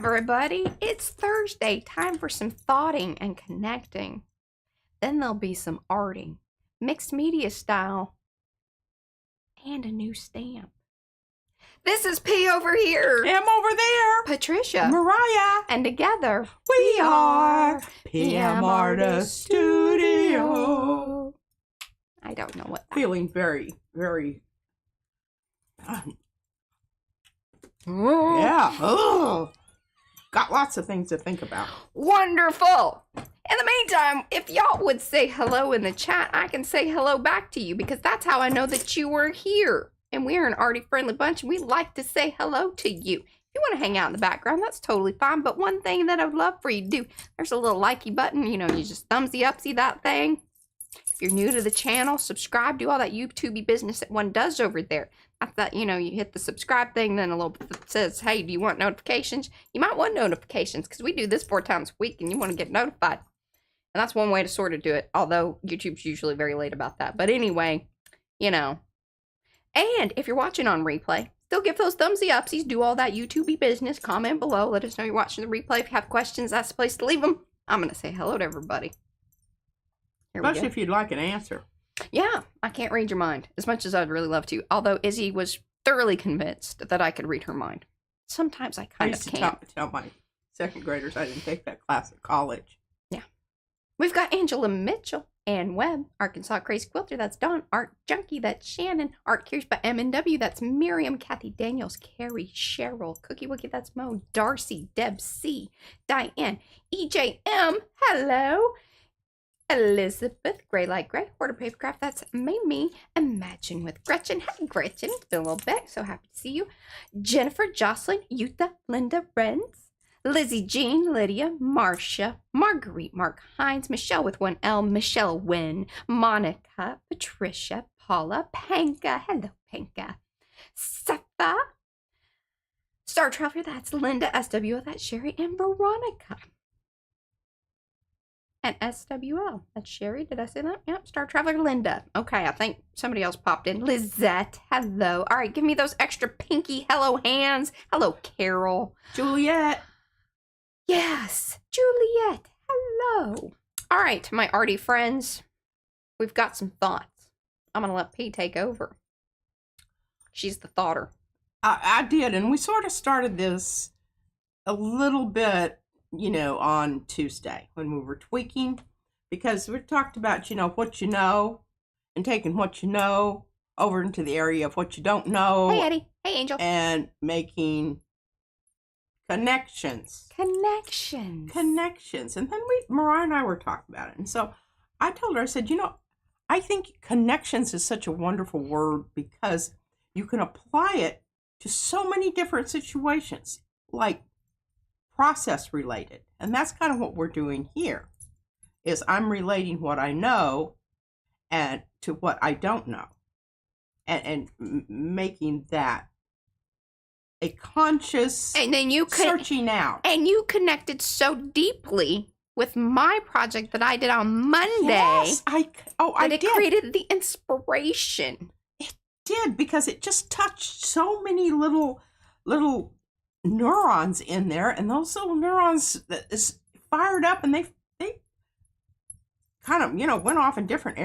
everybody. It's Thursday. Time for some thoughting and connecting. Then there'll be some arting, mixed media style, and a new stamp. This is P over here. M over there. Patricia. Mariah. And together, we are PM Artist Studio. I don't know what. Feeling very, Yeah. Oh, got lots of things to think about. Wonderful. In the meantime, if y'all would say hello in the chat, I can say hello back to you because that's how I know that you are here. And we're an arty friendly bunch and we like to say hello to you. If you want to hang out in the background, that's totally fine. But one thing that I would love for you to do, there's a little likey button. You know, you just thumbsy upsy that thing. If you're new to the channel, subscribe, do all that YouTubey business that one does over there. I thought, you know, you hit the subscribe thing, then a little bit says, hey, do you want notifications? You might want notifications because we do this 4 times a week and you want to get notified. And that's one way to sort of do it, although YouTube's usually very late about that. But anyway, you know. And if you're watching on replay, still give those thumbsy upsies, do all that YouTubey business, comment below, let us know you're watching the replay. If you have questions, that's the place to leave them. I'm going to say hello to everybody. Especially if you'd like an answer. Yeah, I can't read your mind as much as I'd really love to. Although Izzy was thoroughly convinced that I could read her mind. Sometimes I kind of can't. I used to tell my second graders I didn't take that class at college. Yeah. We've got Angela Mitchell, Ann Webb, Arkansas Crazy Quilter, that's Dawn, Art Junkie, that's Shannon, Art Curious by M&W, that's Miriam, Kathy Daniels, Carrie, Cheryl, Cookie Wookie, that's Mo, Darcy, Deb C, Diane, EJM, hello, Elizabeth, Gray Like Gray, Hoarder Papercraft, that's Mimi, Imagine with Gretchen, hi Gretchen, it's been a little bit, so happy to see you, Jennifer, Jocelyn, Yuta, Linda, Renz, Lizzie Jean, Lydia, Marcia, Marguerite, Mark Hines, Michelle with 1 L, Michelle Wynn, Monica, Patricia, Paula, Panka, hello Panka, Sepha, Star Traveler, that's Linda, SWO, that's Sherry, and Veronica. And SWL, that's Sherry, did I say that? Yep, Star Traveler, Linda. Okay, I think somebody else popped in. Lizette, hello. All right, give me those extra pinky hello hands. Hello, Carol. Juliet. Yes, Juliet, hello. All right, my arty friends, we've got some thoughts. I'm going to let P take over. She's the thoughter. I did, and we sort of started this a little bit, you know, on Tuesday when we were tweaking, because we talked about, you know, what you know and taking what you know over into the area of what you don't know. Hey, Eddie. Hey, Angel. And making connections. And then Mariah and I were talking about it. And so I told her, I said, you know, I think connections is such a wonderful word because you can apply it to so many different situations, like process related. And that's kind of what we're doing here, is I'm relating what I know and to what I don't know and making that a conscious and then you searching out. And you connected so deeply with my project that I did on Monday. Yes, I did. It created the inspiration. It did, because it just touched so many little neurons in there, and those little neurons that is fired up, and they kind of, you know, went off in different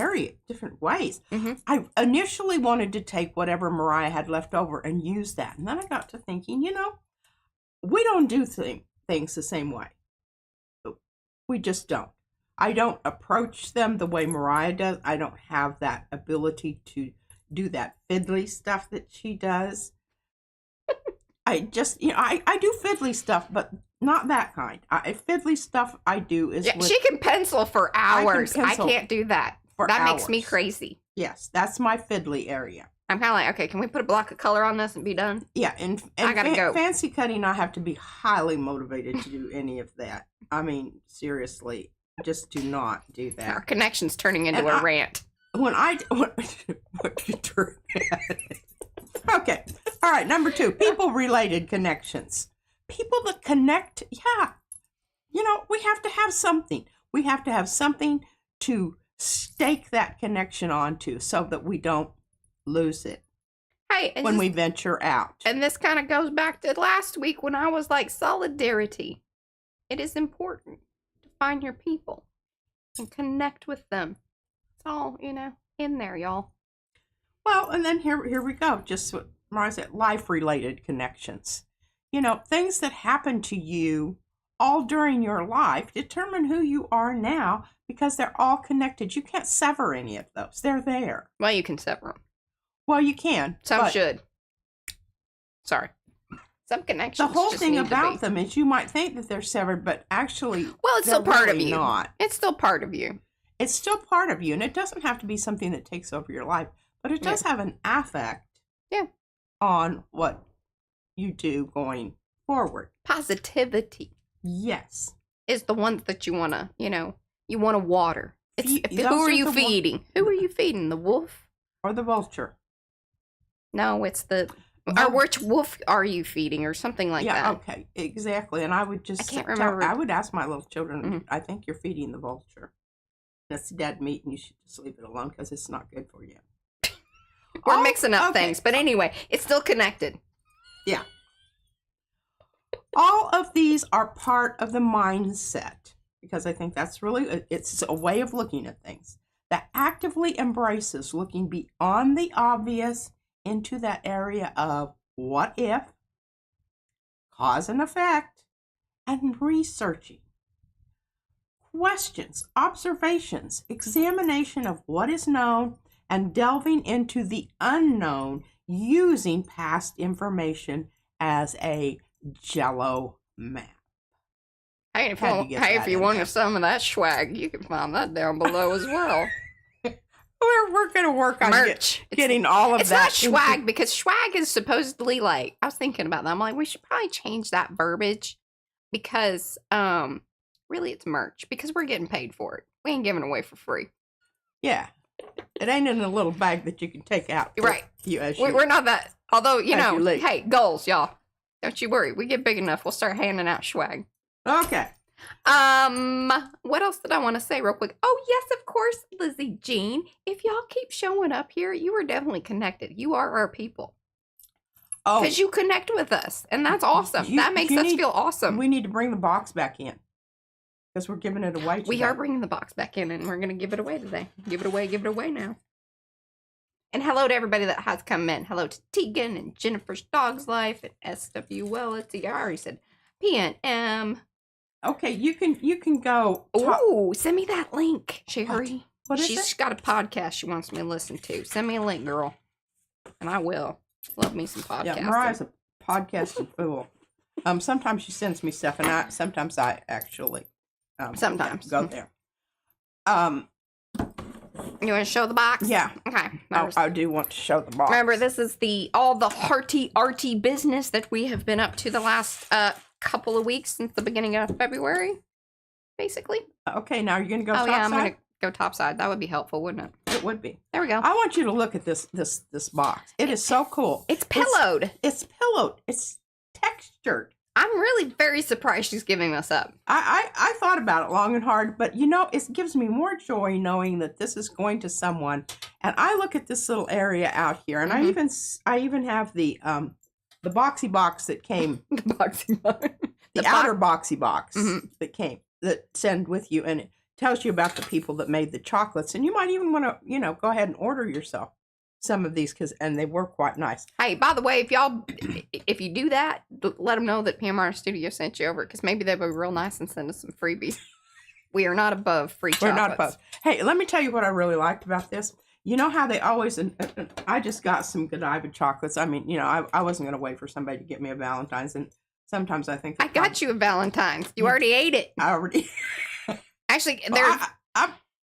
ways. Mm-hmm. I initially wanted to take whatever Mariah had left over and use that. And then I got to thinking, you know, we don't do things the same way. We just don't. I don't approach them the way Mariah does. I don't have that ability to do that fiddly stuff that she does. I just, you know, I do fiddly stuff, but not that kind. Fiddly stuff I do is she can pencil for hours. I can't do that. That makes me crazy. Yes, that's my fiddly area. I'm kind of like, okay, can we put a block of color on this and be done? Yeah, and I gotta go. Fancy cutting, I have to be highly motivated to do any of that. I mean, seriously, just do not do that. Our connection's turning into a rant. Okay. All right. Number 2, people-related connections. People that connect. Yeah. You know, we have to have something. We have to have something to stake that connection onto so that we don't lose it. Right. when we venture out. And this kind of goes back to last week when I was like, solidarity. It is important to find your people and connect with them. It's all, in there, y'all. Well, and then here we go. Just what Mariah said, life-related connections. Things that happen to you all during your life determine who you are now because they're all connected. You can't sever any of those. They're there. Well, you can sever them. Well, you can. Some should. Sorry. Some connections. The whole just thing need to about be. them is you might think that they're severed, but actually, well, it's still part of you. Not. It's still part of you. It's still part of you, and it doesn't have to be something that takes over your life, but it does have an affect. Yeah. On what you do going forward. Positivity. Yes. Is the ones that you want to, you want to water. Who are you feeding? Who are you feeding? The wolf? Or the vulture? No, it's or which wolf are you feeding or something like that? Yeah, okay, exactly. And I would just I can't remember. I would ask my little children, I think you're feeding the vulture. That's dead meat and you should just leave it alone because it's not good for you. We're mixing up things, but anyway, it's still connected. Yeah. All of these are part of the mindset because I think that's really, it's a way of looking at things that actively embraces looking beyond the obvious into that area of what if, cause and effect, and researching. Questions, observations, examination of what is known, and delving into the unknown using past information as a Jell-O map. Hey, if you want some of that swag, you can find that down below as well. We're going to work on merch. Getting all of that. It's not swag because swag is supposedly I was thinking about that. I'm like, we should probably change that verbiage because really it's merch because we're getting paid for it. We ain't giving it away for free. Yeah. It ain't in a little bag that you can take out. Right. We're not that. Although, hey, goals, y'all. Don't you worry. We get big enough. We'll start handing out swag. Okay. What else did I want to say real quick? Oh, yes, of course, Lizzie Jean. If y'all keep showing up here, you are definitely connected. You are our people. Oh. Because you connect with us. And that's awesome. That makes us feel awesome. We need to bring the box back in. Because we're giving it away today. We are bringing the box back in, and we're going to give it away today. Give it away now. And hello to everybody that has come in. Hello to Tegan and Jennifer's Dog's Life and SW Let's see, I already said PNM. Okay, you can go. Oh, send me that link, Sherry. What is She's got a podcast she wants me to listen to. Send me a link, girl. And I will. Love me some podcasting. Yeah, Mariah's a podcasting fool. Sometimes she sends me stuff, and sometimes I actually sometimes go there. You want to show the box? Yeah. Okay. I do want to show the box. Remember, this is all the arty business that we have been up to the last couple of weeks since the beginning of February, basically. Okay, now you're going to go topside? Yeah, I'm going to go topside. That would be helpful, wouldn't it? It would be. There we go. I want you to look at this box. It is so cool. It's pillowed. It's pillowed. It's textured. I'm really very surprised she's giving us up. I thought about it long and hard, but it gives me more joy knowing that this is going to someone. And I look at this little area out here, and I even have the boxy box that came. The boxy box. The outer boxy box that send with you, and it tells you about the people that made the chocolates. And you might even want to, go ahead and order yourself some of these and they were quite nice. Hey, by the way, if you do that, let them know that PMR Studio sent you over because maybe they'll be real nice and send us some freebies. We are not above free chocolates. We're not above. Hey, let me tell you what I really liked about this. You know how they always, I just got some Godiva chocolates. I mean, I wasn't going to wait for somebody to get me a Valentine's, and sometimes I think I got you a Valentine's. You already ate it. I already. Actually,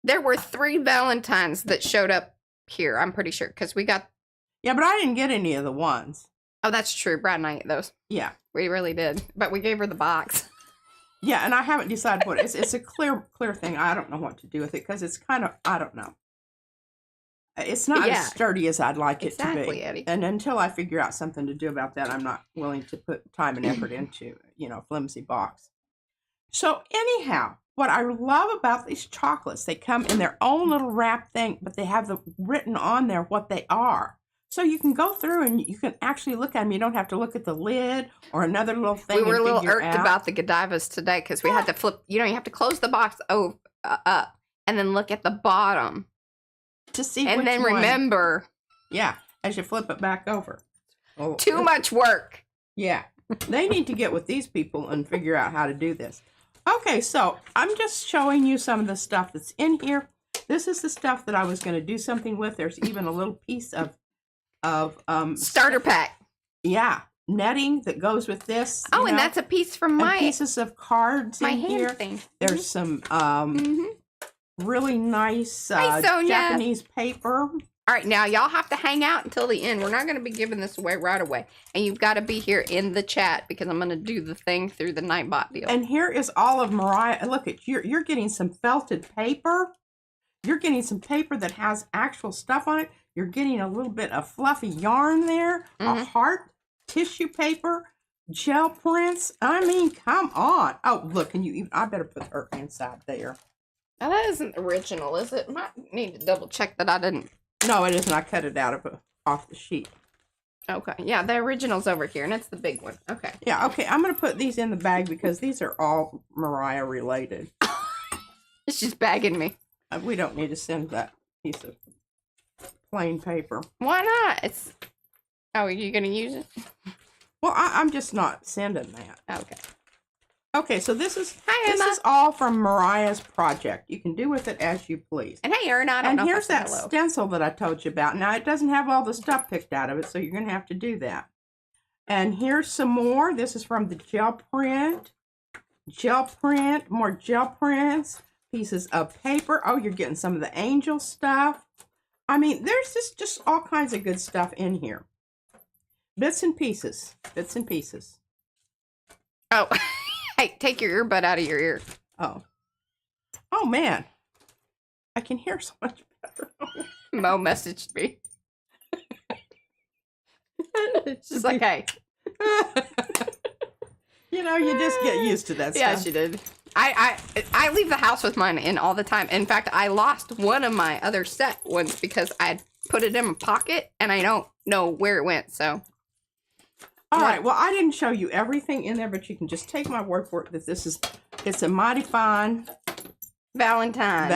there were 3 Valentines that showed up here, I'm pretty sure, because we got. Yeah, but I didn't get any of the ones. Oh, that's true. Brad and I ate those. Yeah, we really did, but we gave her the box. Yeah, and I haven't decided what it's a clear thing. I don't know what to do with it because it's kind of, I don't know. It's not as sturdy as I'd like it to be. Eddie. And until I figure out something to do about that, I'm not willing to put time and effort into, a flimsy box. So anyhow, what I love about these chocolates, they come in their own little wrap thing, but they have written on there what they are. So you can go through and you can actually look at them. You don't have to look at the lid or another little thing. We were a little irked out. about the Godivas today because we had to flip. You have to close the box up and then look at the bottom to see. And which then one. remember. Yeah, as you flip it back over. Oh, Too much work. Yeah, they need to get with these people and figure out how to do this. Okay, so I'm just showing you some of the stuff that's in here. This is the stuff that I was going to do something with. There's even a little piece of starter pack. Yeah, netting that goes with this. Oh, and that's a piece from my pieces of cards my in hand here. thing. There's some really nice Hey, Sonia. Japanese paper. All right, now y'all have to hang out until the end. We're not going to be giving this away right away. And you've got to be here in the chat because I'm going to do the thing through the Nightbot deal. And here is all of Mariah. Look, you're getting some felted paper. You're getting some paper that has actual stuff on it. You're getting a little bit of fluffy yarn there, a heart, tissue paper, gel prints. I mean, come on. Oh, look, and I better put her inside there. Now, that isn't original, is it? Might need to double check that I didn't. No, it isn't. I cut it off the sheet. Okay, yeah, the original's over here, and it's the big one. Okay. Yeah, okay, I'm going to put these in the bag because these are all Mariah related. She's bagging me. We don't need to send that piece of plain paper. Why not? It's. Oh, are you going to use it? Well, I'm just not sending that. Okay. Okay, so this is Hi, Emma. this is all from Mariah's project. You can do with it as you please. And hey, Erin, I don't know. And here's that stencil that I told you about. Now, it doesn't have all the stuff picked out of it, so you're going to have to do that. And here's some more. This is from the gel print, more gel prints, pieces of paper. Oh, you're getting some of the angel stuff. I mean, there's just all kinds of good stuff in here. Bits and pieces. Oh, hey, take your earbud out of your ear. Oh man, I can hear so much better. Mo messaged me. She's like, hey. You know, you just get used to that stuff. Yeah, she did. I leave the house with mine in all the time. In fact, I lost one of my other set ones because I put it in my pocket and I don't know where it went. So, all right. Well, I didn't show you everything in there, but you can just take my word for it that it's a mighty fine Valentine.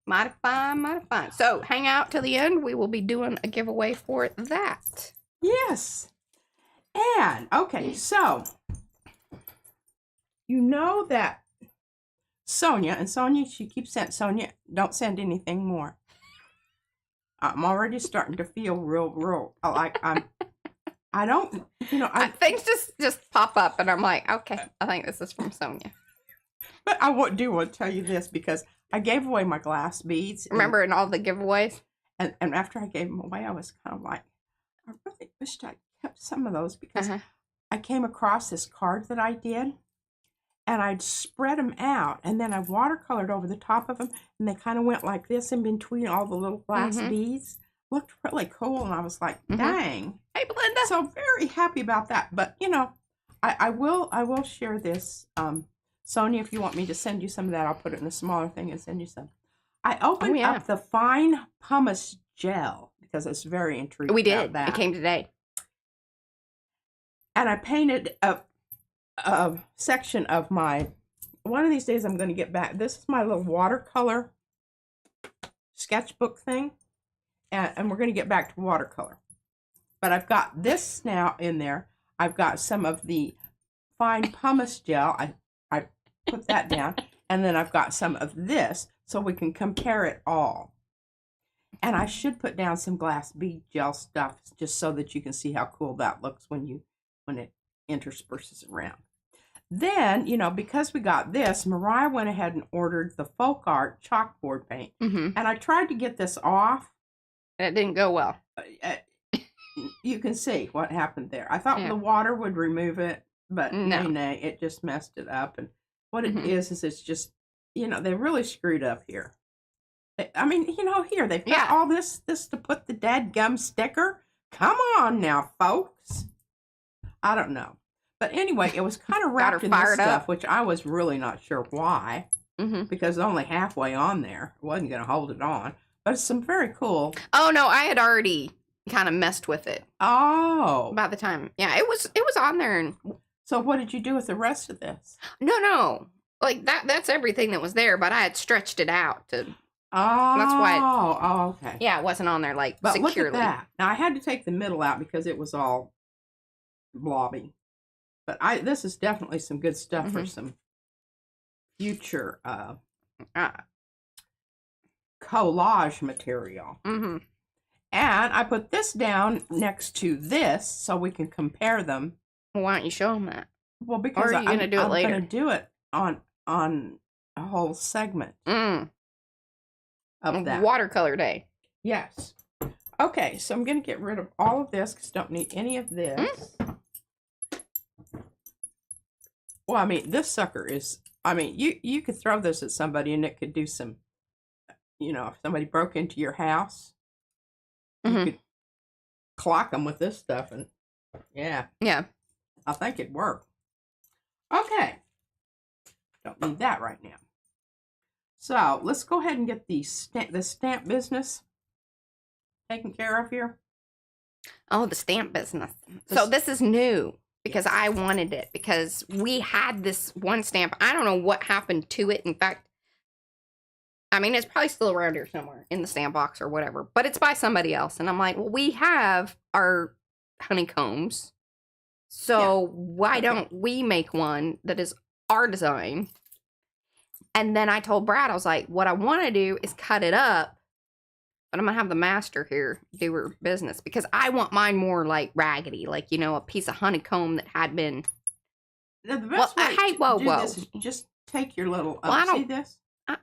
Mighty fine. So hang out till the end. We will be doing a giveaway for that. Yes. And okay, so you know that Sonia, she keeps saying, Sonia, don't send anything more. I'm already starting to feel real like I don't, things just pop up and I'm like, okay, I think this is from Sonia. But I do want to tell you this because I gave away my glass beads. Remember in all the giveaways? And after I gave them away, I was kind of like, I really wished I kept some of those because I came across this card that I did and I'd spread them out and then I watercolored over the top of them and they kind of went like this in between all the little glass beads. Looked really cool and I was like, dang. Hey, Belinda. So very happy about that. But, I will share this. Sonia, if you want me to send you some of that, I'll put it in a smaller thing and send you some. I opened up the fine pumice gel because I was very intrigued about that. It came today. And I painted a section of one of these days I'm going to get back. This is my little watercolor sketchbook thing. And we're going to get back to watercolor. But I've got this now in there. I've got some of the fine pumice gel. I put that down. And then I've got some of this so we can compare it all. And I should put down some glass bead gel stuff just so that you can see how cool that looks when it intersperses around. Then, because we got this, Mariah went ahead and ordered the folk art chalkboard paint. And I tried to get this off. And it didn't go well. You can see what happened there. I thought the water would remove it, but no, it just messed it up. And what it is it's just, they really screwed up here. I mean, here they've got all this to put the dadgum sticker. Come on now, folks. I don't know. But anyway, it was kind of wrapped in this stuff, which I was really not sure why. Because it's only halfway on there. I wasn't going to hold it on. But it's some very cool. Oh, no, I had already kind of messed with it. Oh. By the time, yeah, it was on there. And So what did you do with the rest of this? no, like that's everything that was there, but I had stretched it out to. Oh. That's why. Oh, okay. Yeah, it wasn't on there like But securely. look at that. Now I had to take the middle out because it was all blobby. But this is definitely some good stuff for some future collage material. Mm-hmm. And I put this down next to this so we can compare them. Well, why don't you show them that? Well, because I'm going to do it later. I'm going to do it on a whole segment of that. Watercolor day. Yes. Okay, so I'm going to get rid of all of this because I don't need any of this. Well, I mean, this sucker is, I mean, you could throw this at somebody and it could do some, if somebody broke into your house, you could clock them with this stuff and, yeah. Yeah. I think it'd work. Okay. Don't need that right now. So, let's go ahead and get the stamp business taken care of here. Oh, the stamp business. So this is new because I wanted it because we had this one stamp. I don't know what happened to it. In fact, I mean, it's probably still around here somewhere in the stamp box or whatever, but it's by somebody else. And I'm like, well, we have our honeycombs. So why don't we make one that is our design? And then I told Brad, I was like, what I want to do is cut it up, but I'm going to have the master here do her business because I want mine more like raggedy, like, a piece of honeycomb that had been. Now, the best way to do this is just take your little, see this?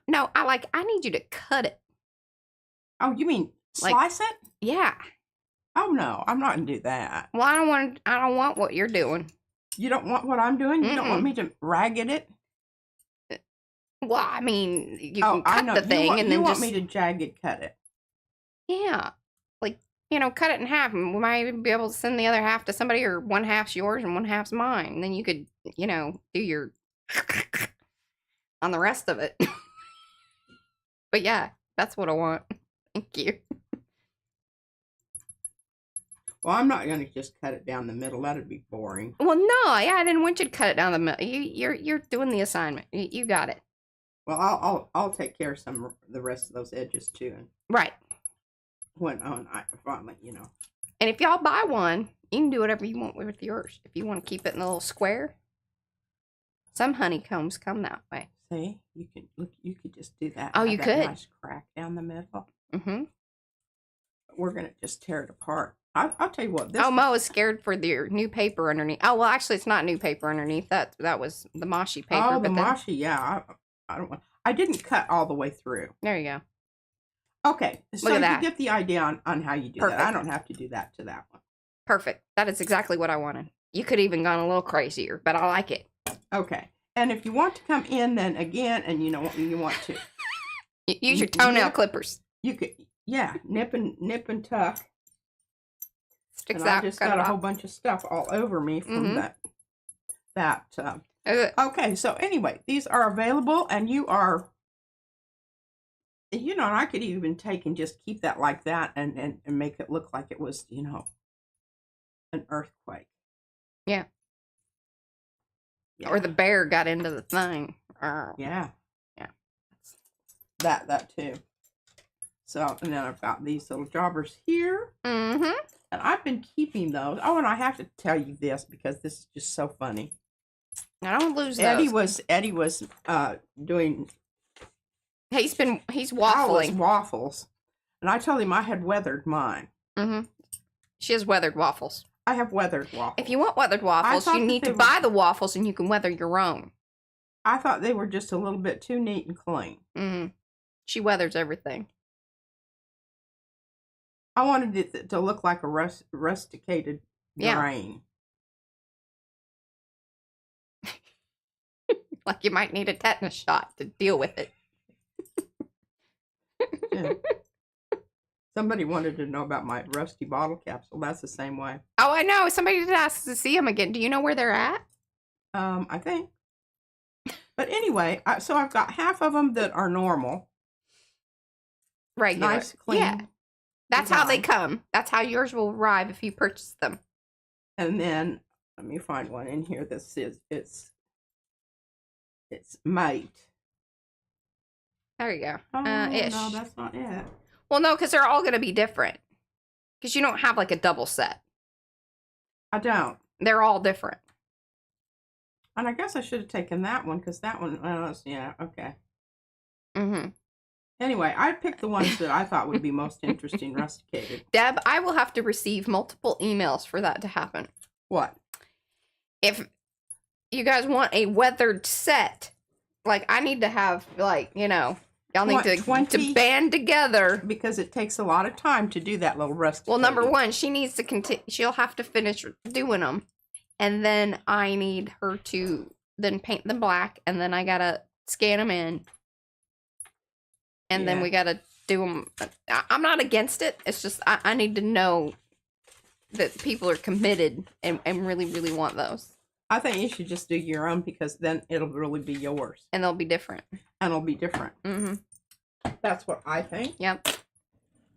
No, I need you to cut it. Oh, you mean slice it? Yeah. Oh, no, I'm not going to do that. Well, I don't want what you're doing. You don't want what I'm doing? You don't want me to ragged it? Well, I mean, you can cut the thing and then you want me to jagged cut it. Yeah. Like, cut it in half and we might even be able to send the other half to somebody or one half's yours and one half's mine. And then you could, do your on the rest of it. But yeah, that's what I want. Thank you. Well, I'm not going to just cut it down the middle. That'd be boring. Well, no, yeah, I didn't want you to cut it down the middle. You're doing the assignment. You got it. Well, I'll take care of the rest of those edges too. Right. When I finally, And if y'all buy one, you can do whatever you want with yours. If you want to keep it in a little square, some honeycombs come that way. See, you could just do that. Oh, you could. Nice crack down the middle. Mm-hmm. We're gonna just tear it apart. I'll tell you what. Mo is scared for their new paper underneath. Oh, well, actually, it's not new paper underneath. That was the moshi paper. Oh, the moshi, yeah. I don't want. I didn't cut all the way through. There you go. Okay, so you get the idea on how you do that. I don't have to do that to that one. Perfect. That is exactly what I wanted. You could even gone a little crazier, but I like it. Okay, and if you want to come in, then again, and you want to use your toenail clippers. You could, nip and tuck. Sticks and out. I just got a whole bunch of stuff all over me from that. Okay, so anyway, these are available, and you are. And I could even take and just keep that like that and make it look like it was, an earthquake. Yeah. Or the bear got into the thing. Yeah. Yeah. That too. So, and then I've got these little jobbers here. Mm-hmm. And I've been keeping those. Oh, and I have to tell you this because this is just so funny. I don't lose those. Eddie was doing. He's waffling. Waffles. And I told him I had weathered mine. Mm-hmm. She has weathered waffles. I have weathered waffles. If you want weathered waffles, you need to buy the waffles and you can weather your own. I thought they were just a little bit too neat and clean. Mm-hmm. She weathers everything. I wanted it to look like a rusticated grain. Like you might need a tetanus shot to deal with it. Yeah. Somebody wanted to know about my rusty bottle capsule. That's the same way. Oh, I know. Somebody did ask to see them again. Do you know where they're at? I think. But anyway, so I've got half of them that are normal. Regular. Nice, clean. Yeah. That's how they design. come. That's how yours will arrive if you purchase them. And then let me find one in here that says it's mate. There you go. Oh, Ish. no, that's not it. Well, no, because they're all going to be different. Because you don't have like a double set. I don't. They're all different. And I guess I should have taken that one because that one, yeah, okay. Mm-hmm. Anyway, I picked the ones that I thought would be most interesting rusticated. Deb, I will have to receive multiple emails for that to happen. What? If you guys want a weathered set, like I need to have, like, you know, y'all need to band together. Because it takes a lot of time to do that little rusticating. Well, number one, she needs to continue. She'll have to finish doing them. And then I need her to then paint them black. And then I got to scan them in. And then we got to do them. I'm not against it. It's just I need to know that people are committed and really, really want those. I think you should just do your own because then it'll really be yours. And they'll be different. And it'll be different. Mm-hmm. That's what I think. Yep.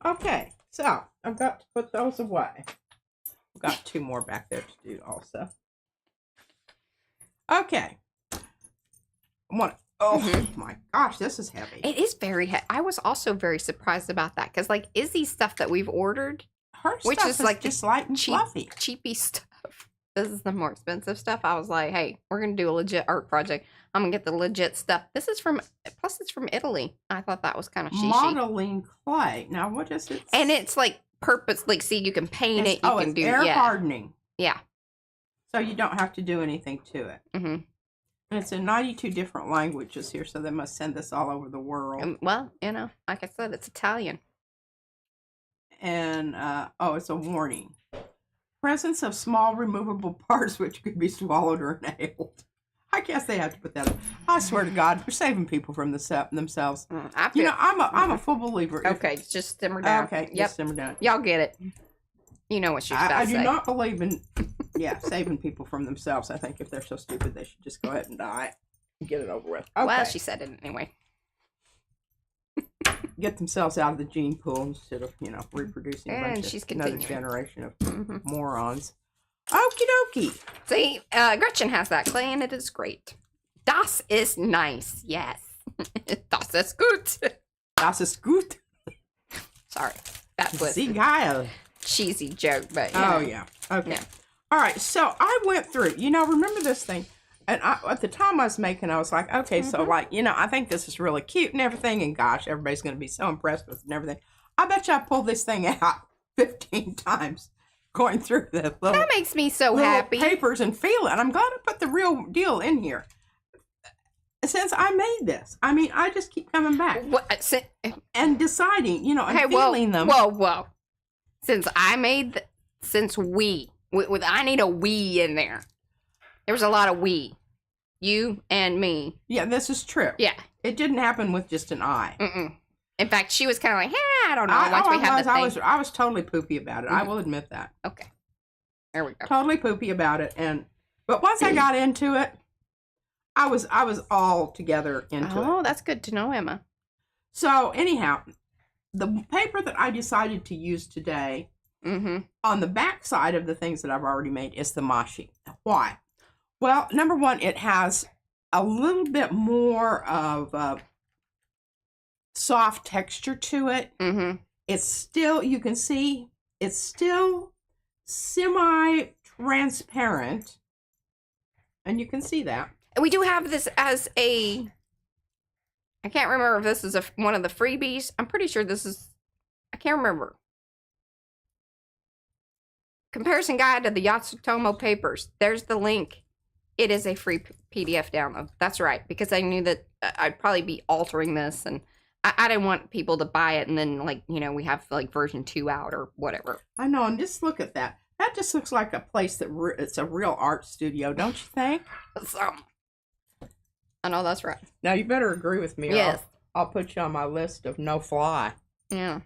Okay, so I've got to put those away. I've got 2 more back there to do also. Okay. Oh my gosh, this is heavy. It is very heavy. I was also very surprised about that because, like, Izzy's stuff that we've ordered, Which is like just light and fluffy. Cheapy stuff. This is the more expensive stuff. I was like, hey, we're going to do a legit art project. I'm going to get the legit stuff. This is plus it's from Italy. I thought that was kind of shishi. Modeling clay. Now, what is it? And it's like purpose, like, see, you can paint it. You can do air hardening. Yeah. So you don't have to do anything to it. Mm-hmm. And it's in 92 different languages here, so they must send this all over the world. Well, you know, like I said, it's Italian. And, it's a warning. Presence of small removable parts which could be swallowed or inhaled. I guess they have to put that up. I swear to God, we're saving people from themselves. You know, I'm a full believer. Okay, just simmer down. Okay, yep. Just simmer down. Y'all get it. You know what she's about to say. I do not believe in, saving people from themselves. I think if they're so stupid, they should just go ahead and die and get it over with. Okay. Well, she said it anyway. Get themselves out of the gene pool instead of, reproducing another generation of morons. Okie dokie. See, Gretchen has that clay and it is great. Das ist nice. Yes. Das ist gut. Das ist gut. Sorry. That was Sie geil. Cheesy joke, but yeah. Okay. Yeah. All right. So I went through, remember this thing? And at the time I was making, I was like, okay, so I think this is really cute and everything. And gosh, everybody's going to be so impressed with it and everything. I bet you I pulled this thing out 15 times going through the little, that makes me so happy. Papers and feel it. And I'm glad I put the real deal in here. Since I made this, I mean, I just keep coming back and deciding, and feeling them. Whoa. I need a we in there. There was a lot of we. You and me. Yeah, this is true. Yeah. It didn't happen with just an I. Mm-mm. In fact, she was kind of like, I don't know. I was totally poopy about it. I will admit that. Okay. There we go. Totally poopy about it. But once I got into it, I was all together into it. Oh, that's good to know, Emma. So anyhow, the paper that I decided to use today on the back side of the things that I've already made is the Mashi. Why? Well, number one, it has a little bit more of soft texture to it. Mm-hmm. It's still, you can see, it's still semi-transparent. And you can see that. We do have this as I can't remember if this is one of the freebies. I'm pretty sure this is, I can't remember. Comparison guide to the Yatsutomo papers. There's the link. It is a free PDF download. That's right, because I knew that I'd probably be altering this, and I didn't want people to buy it, and then, we have, version 2 out or whatever. I know, and just look at that. That just looks like a place it's a real art studio, don't you think? I know, that's right. Now, you better agree with me. Yes. I'll put you on my list of no fly. Yeah.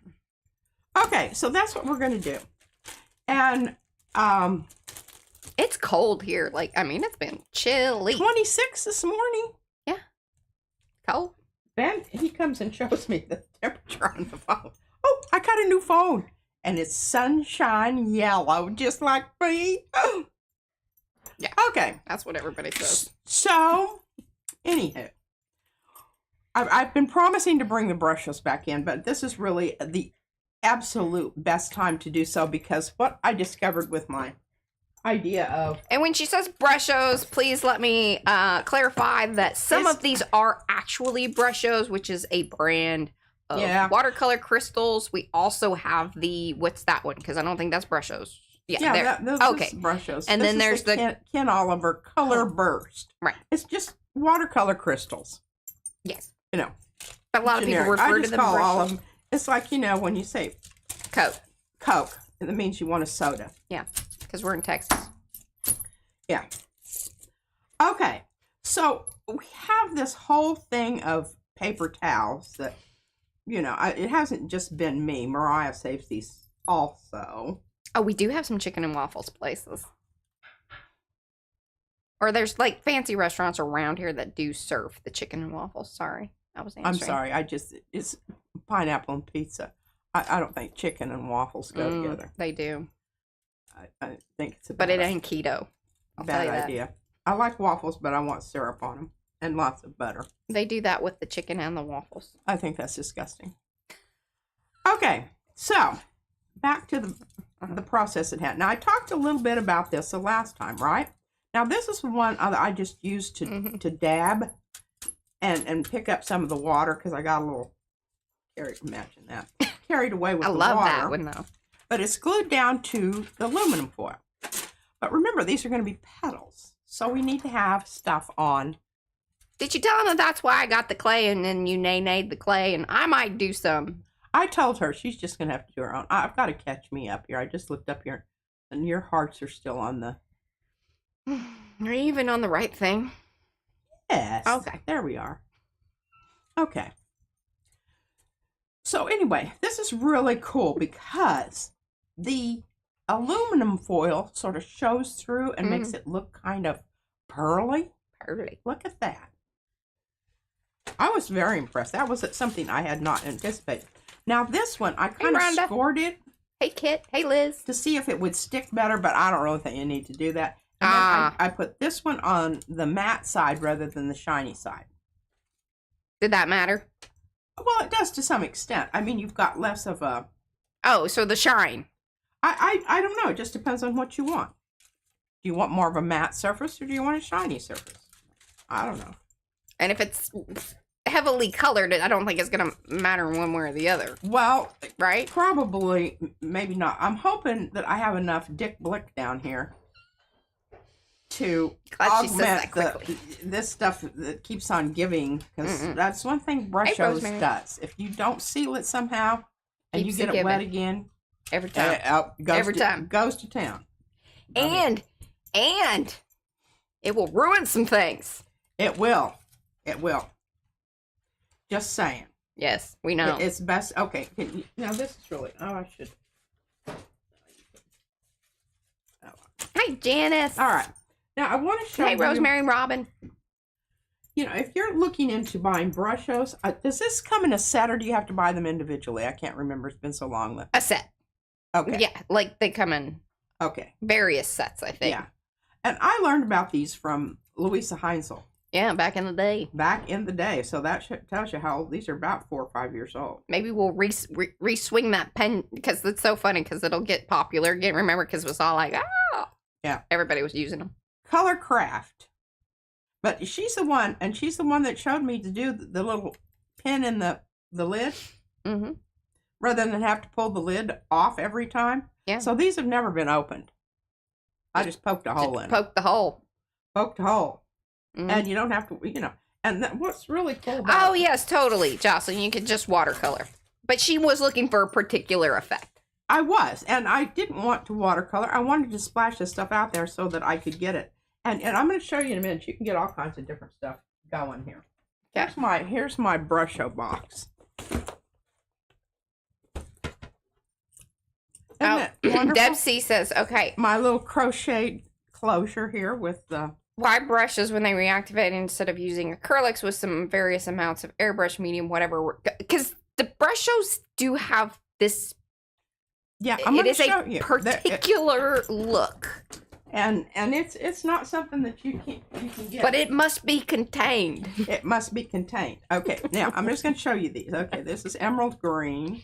Okay, so that's what we're going to do. And, it's cold here. It's been chilly. 26 this morning. Yeah. Cold. Ben, he comes and shows me the temperature on the phone. Oh, I got a new phone. And it's sunshine yellow, just like me. Yeah. Okay. That's what everybody says. So, anywho, I've been promising to bring the brushes back in, but this is really the absolute best time to do so because what I discovered with my idea of... And when she says brushos, please let me clarify that some of these are actually brushos, which is a brand of watercolor crystals. We also have the... What's that one? Because I don't think that's brushos. Yeah, those okay. brushos. And this then there's the Ken Oliver Color Burst. Right. It's just watercolor crystals. Yes. You know. A lot of people refer I to just them call brushos. all of them. It's like, you know, when you say Coke, that means you want a soda. Yeah, because we're in Texas. Yeah. Okay. So we have this whole thing of paper towels that, you know, it hasn't just been me. Mariah saves these also. Oh, we do have some chicken and waffles places. Or there's like fancy restaurants around here that do serve the chicken and waffles. Sorry, I was answering. I'm sorry. It's pineapple and pizza. I don't think chicken and waffles go together. They do. I think it's a But it ain't keto. Bad idea. I like waffles, but I want syrup on them and lots of butter. They do that with the chicken and the waffles. I think that's disgusting. Okay, so back to the process at hand. Now, I talked a little bit about this the last time, right? Now, this is one that I just used to dab and pick up some of the water because I got a little carried away with the water. I love that one, though. But it's glued down to the aluminum foil. But remember, these are going to be petals, so we need to have stuff on. Did you tell him that's why I got the clay and then you nay-nayed the clay? And I might do some. I told her she's just going to have to do her own. I've got to catch me up here. I just looked up here, and your hearts are still on the... Are you even on the right thing? Yes. Okay. There we are. Okay. So anyway, this is really cool because the aluminum foil sort of shows through and makes it look kind of pearly. Pearly. Look at that. I was very impressed. That was something I had not anticipated. Now this one, I kind of scored it. Hey, Kit. Hey, Liz. To see if it would stick better, but I don't really think you need to do that. And then I put this one on the matte side rather than the shiny side. Did that matter? Well, it does to some extent. I mean, you've got less of a... Oh, so the shine. I don't know. It just depends on what you want. Do you want more of a matte surface or do you want a shiny surface? I don't know. And if it's heavily colored, I don't think it's going to matter one way or the other. Well, right? Probably, maybe not. I'm hoping that I have enough Blick down here to augment this stuff that keeps on giving, because that's one thing brushos does. If you don't seal it somehow and you get it wet again, every time goes to town. And it will ruin some things. It will. Just saying. Yes, we know. It's best. Okay, now this is really... Oh, I should... Hi, Janice. All right. Now, I want to show you... Hey, Rosemary and Robin. You know, if you're looking into buying brushos, does this come in a set or do you have to buy them individually? I can't remember. It's been so long. A set. Okay. Yeah, like they come in various sets, I think. Yeah. And I learned about these from Louisa Heinzel. Yeah, back in the day. So that tells you how old these are. About 4 or 5 years old. Maybe we'll re-swing that pen because it's so funny because it'll get popular again. Remember, because it was all like, yeah, everybody was using them. Color Craft. But she's the one that showed me to do the little pin in the lid. Mm-hmm. Rather than have to pull the lid off every time. Yeah. So these have never been opened. I just poked a hole in it. Poked the hole. Mm-hmm. And you don't have to, you know. And what's really cool about it. Yes, totally, Jocelyn. You could just watercolor. But she was looking for a particular effect. I was. And I didn't want to watercolor. I wanted to splash this stuff out there so that I could get it. And I'm going to show you in a minute. You can get all kinds of different stuff going here. Okay. Here's my brusho box. Deb C says, okay. My little crochet closure here with the... Why brushes when they reactivate instead of using acrylics with some various amounts of airbrush, medium, whatever? Because the brushos do have this Yeah, I'm It going is to show a you. particular look. And it's not something that you can get. But it must be contained. It must be contained. Okay, now I'm just going to show you these. Okay, this is emerald green.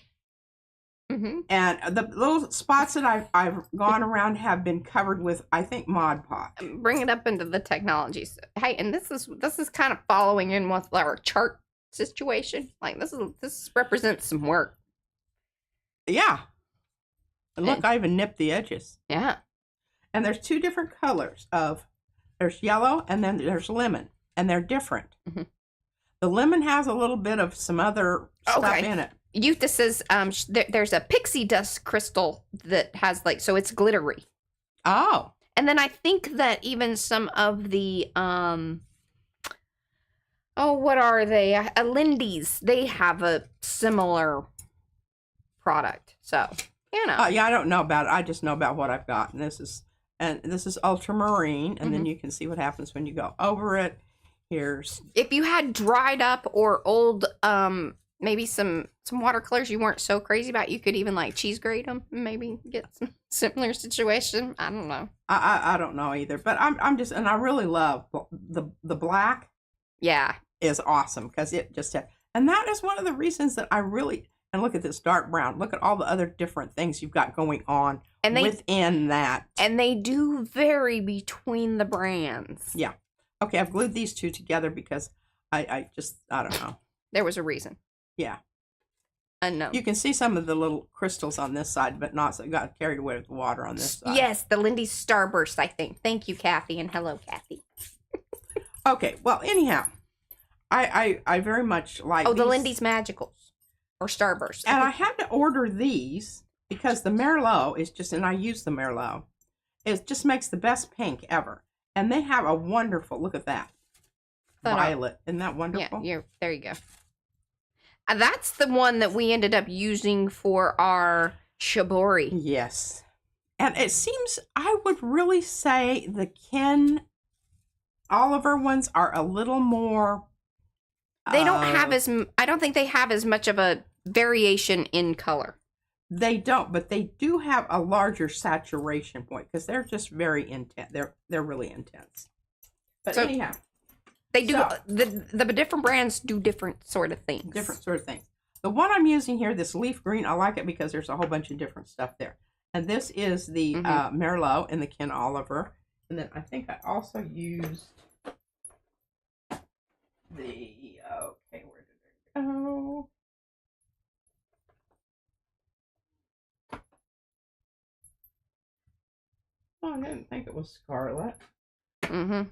Mm-hmm. And the little spots that I've gone around have been covered with, I think, Mod Podge. Bring it up into the technologies. Hey, and this is kind of following in with our chart situation. Like this represents some work. Yeah. And look, I even nipped the edges. Yeah. And there's two different colors there's yellow and then there's lemon, and they're different. Mm-hmm. The lemon has a little bit of some other stuff in it. Yuta says there's a pixie dust crystal that has so it's glittery. Oh. And then I think that even some of the what are they? Lindy's, they have a similar product. So, yeah, I don't know about it. I just know about what I've got. And this is ultramarine, and then you can see what happens when you go over it. Here's if you had dried up or old maybe some watercolors you weren't so crazy about, you could even cheese grade them and maybe get some similar situation. I don't know. I don't know either, but I'm just, and I really love the black. Yeah, is awesome because it just and that is one of the reasons that I really, and look at this dark brown. Look at all the other different things you've got going on within that. And they do vary between the brands. Yeah. Okay, I've glued these two together because I don't know. There was a reason. Yeah. Unknown. You can see some of the little crystals on this side, but not, so it got carried away with the water on this side. Yes, the Lindy's Starburst, I think. Thank you, Kathy, and hello, Kathy. Okay, well, anyhow, I very much like the Lindy's Magicals or Starburst. And I had to order these because the Merlot is just, and I use the Merlot, it just makes the best pink ever. And they have a wonderful, look at that, violet. Isn't that wonderful? Yeah, there you go. That's the one that we ended up using for our Shibori. Yes. And it seems, I would really say the Ken Oliver ones are a little more... They don't have I don't think they have as much of a variation in color. They don't, but they do have a larger saturation point because they're just very intense. They're really intense. But anyhow... They do, the different brands do different sort of things. Different sort of things. The one I'm using here, this leaf green, I like it because there's a whole bunch of different stuff there. And this is the Merlot in the Ken Oliver. And then I think I also used the, okay, where did it go? Oh, I didn't think it was Scarlet. Mm-hmm.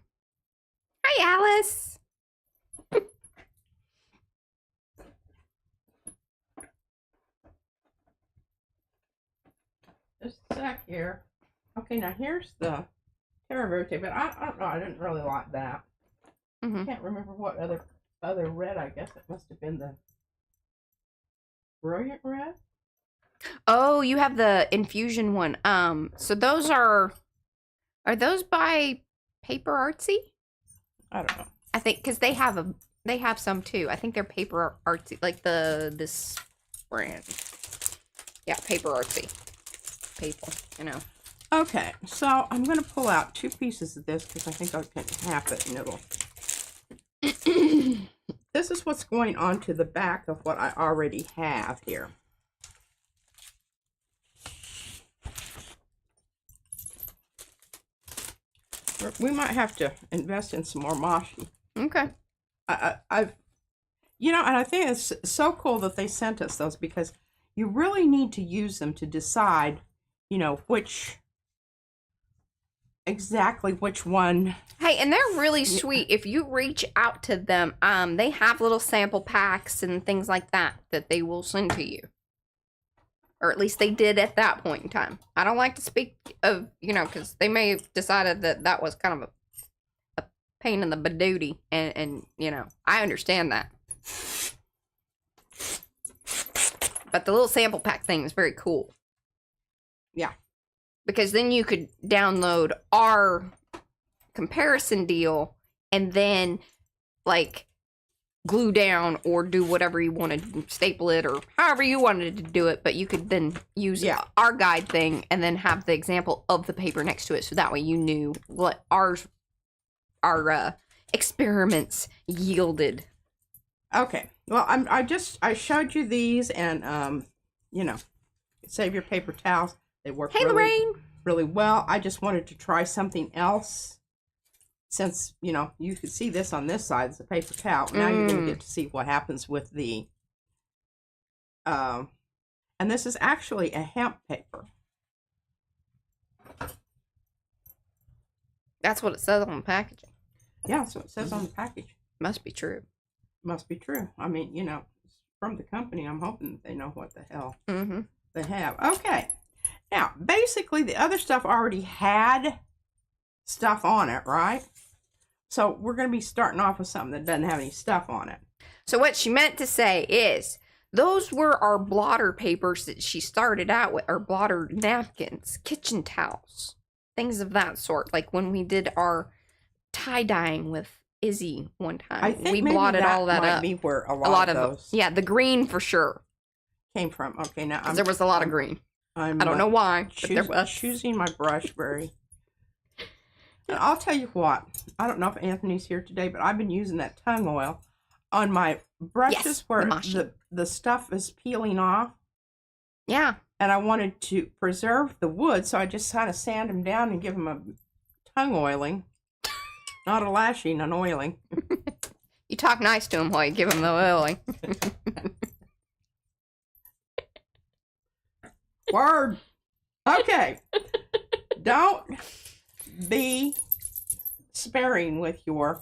Hi, Alice. Just a sec here. Okay, now here's the Terra Verte, but I don't know. I didn't really like that. I can't remember what other red. I guess it must have been the Brilliant Red. Oh, you have the infusion one. So those are those by Paper Artsy? I don't know. I think because they have some too. I think they're Paper Artsy, like this brand. Yeah, Paper Artsy. People, Okay, so I'm going to pull out two pieces of this because I think I can half it and it'll... This is what's going on to the back of what I already have here. We might have to invest in some more mochi. Okay. I've, and I think it's so cool that they sent us those because you really need to use them to decide, exactly which one. Hey, and they're really sweet. If you reach out to them, they have little sample packs and things like that they will send to you. Or at least they did at that point in time. I don't like to speak of, because they may have decided that was kind of a pain in the badootie. And I understand that. But the little sample pack thing is very cool. Yeah. Because then you could download our comparison deal and then, glue down or do whatever you wanted, staple it or however you wanted to do it, but you could then use our guide thing and then have the example of the paper next to it, so that way you knew what our experiments yielded. Okay, well, I showed you these, and you know, save your paper towels. They work really well. I just wanted to try something else. Since, you know, you could see this on this side, it's a paper towel. Now you're going to get to see what happens with the, and this is actually a hemp paper. That's what it says on the packaging. Yeah, that's what it says on the package. Must be true. Must be true. I mean, you know, from the company, I'm hoping they know what the hell they have. Okay. Now, basically, the other stuff already had stuff on it, right? So we're going to be starting off with something that doesn't have any stuff on it. So what she meant to say is, those were our blotter papers that she started out with, our blotter napkins, kitchen towels, things of that sort. Like when we did our tie-dyeing with Izzy one time, I think we blotted all that might up. Be where a lot of those yeah, the green for sure came from. Okay, now there was a lot of green. I don't know why, but there was. Choosing my brush very. And I'll tell you what, I don't know if Anthony's here today, but I've been using that tongue oil on my brushes where the stuff is peeling off. Yeah. And I wanted to preserve the wood, so I just kind of sand them down and give them a tongue oiling. Not a lashing, an oiling. You talk nice to him while you give him the oiling. Word. Okay. Don't be sparing with your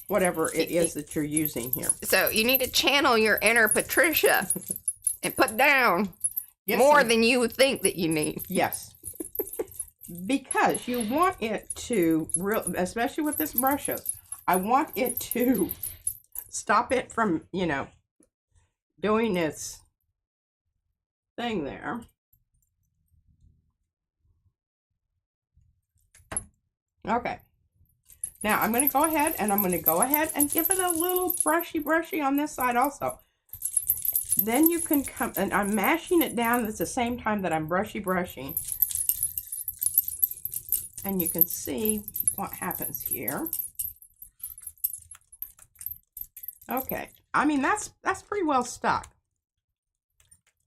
whatever it is that you're using here. So you need to channel your inner Patricia and put down more than you would think that you need. Yes. Because you want it to, especially with this brushes, I want it to stop it from, you know, doing its thing there. Okay. Now I'm going to go ahead and give it a little brushy on this side also. Then you can come, and I'm mashing it down at the same time that I'm brushing. And you can see what happens here. Okay. I mean, that's pretty well stuck.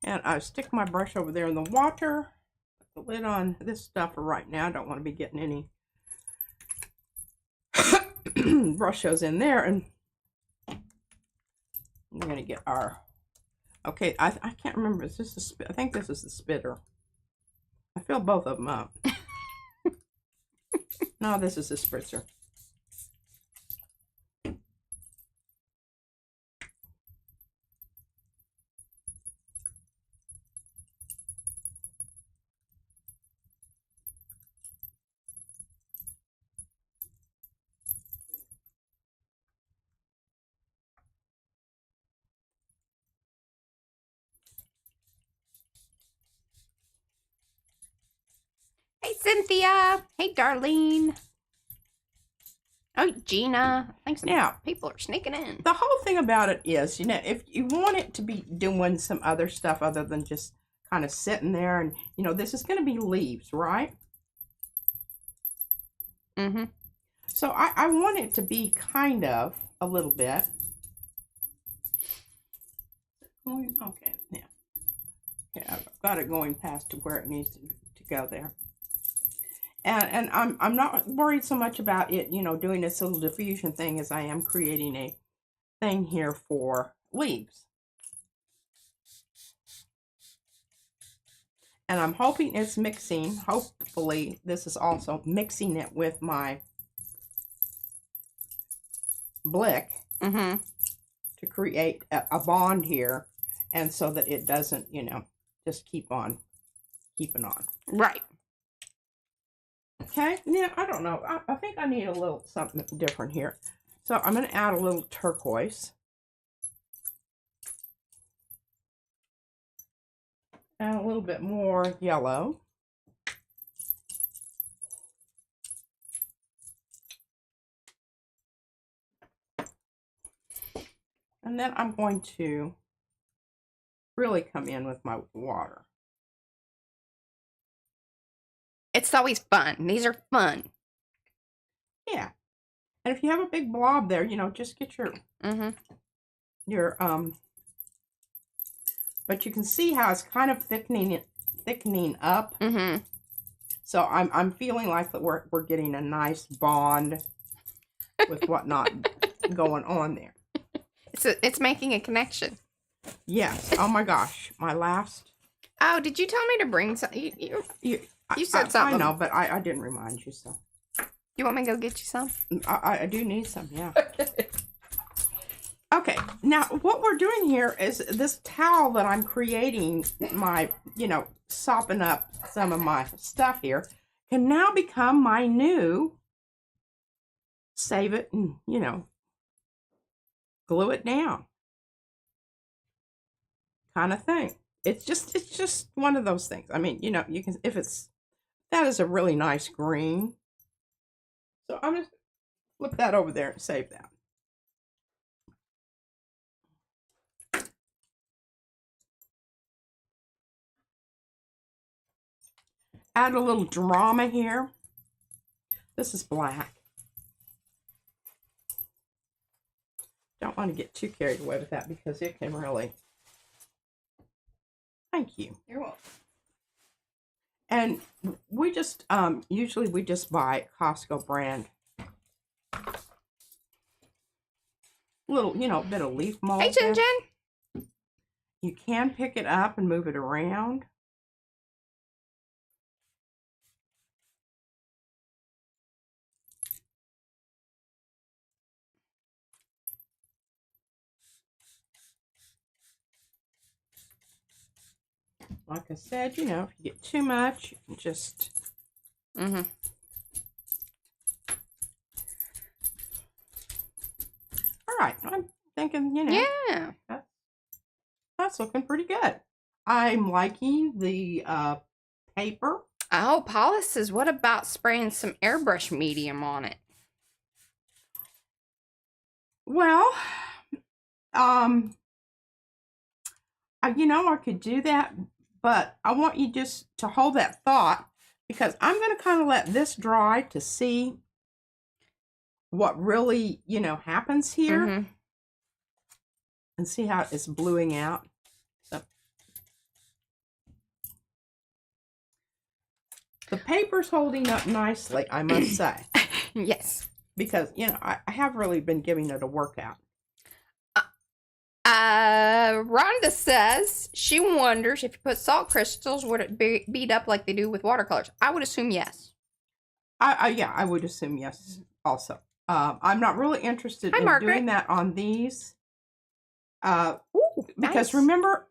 And I stick my brush over there in the water. Put the lid on this stuff for right now. I don't want to be getting any brushes in there. And we're going to get our... Okay, I can't remember. Is this I think this is the spitter. I fill both of them up. No, this is the spritzer. Hey, Cynthia. Hey, Darlene. Oh, Gina. Thanks. Now, people are sneaking in. The whole thing about it is, you know, if you want it to be doing some other stuff other than just kind of sitting there, and, you know, this is going to be leaves, right? Mm-hmm. So I want it to be kind of a little bit. Okay, yeah. Okay, I've got it going past to where it needs to go there. And I'm not worried so much about it, you know, doing this little diffusion thing as I am creating a thing here for leaves. And I'm hoping it's mixing, hopefully this is also mixing it with my Blick to create a bond here, and so that it doesn't, you know, just keep on keeping on. Right. Okay, yeah, I don't know. I think I need a little something different here. So I'm going to add a little turquoise. And a little bit more yellow. And then I'm going to really come in with my water. It's always fun. These are fun. Yeah. And if you have a big blob there, you know, just get your but you can see how it's kind of thickening up. So I'm feeling like that we're getting a nice bond with whatnot going on there. It's making a connection. Yes. Oh my gosh. My last. Oh, did you tell me to bring some? You said something. I know, but I didn't remind you, so. You want me to go get you some? I do need some, yeah. Okay, now what we're doing here is this towel that I'm creating, my, you know, sopping up some of my stuff here, can now become my new save it and, you know, glue it down kind of thing. It's just one of those things. I mean, you know, you can, that is a really nice green. So I'm just flip that over there and save that. Add a little drama here. This is black. Don't want to get too carried away with that because it can really. Thank you. You're welcome. And we just usually we just buy Costco brand. Little, you know, bit of leaf mold. Hey, Jen Jen. You can pick it up and move it around. Like I said, you know, if you get too much, you can just. All right, I'm thinking, you know. Yeah. That's looking pretty good. I'm liking the paper. Oh, Paula says, what about spraying some airbrush medium on it? Well, you know, I could do that, but I want you just to hold that thought because I'm going to kind of let this dry to see what really, you know, happens here and see how it's bluing out. So the paper's holding up nicely, I must say. Yes. Because, you know, I have really been giving it a workout. Rhonda says she wonders if you put salt crystals, would it beat up like they do with watercolors? I would assume yes. Yeah, I would assume yes also. I'm not really interested in doing that on these. Because nice. remember,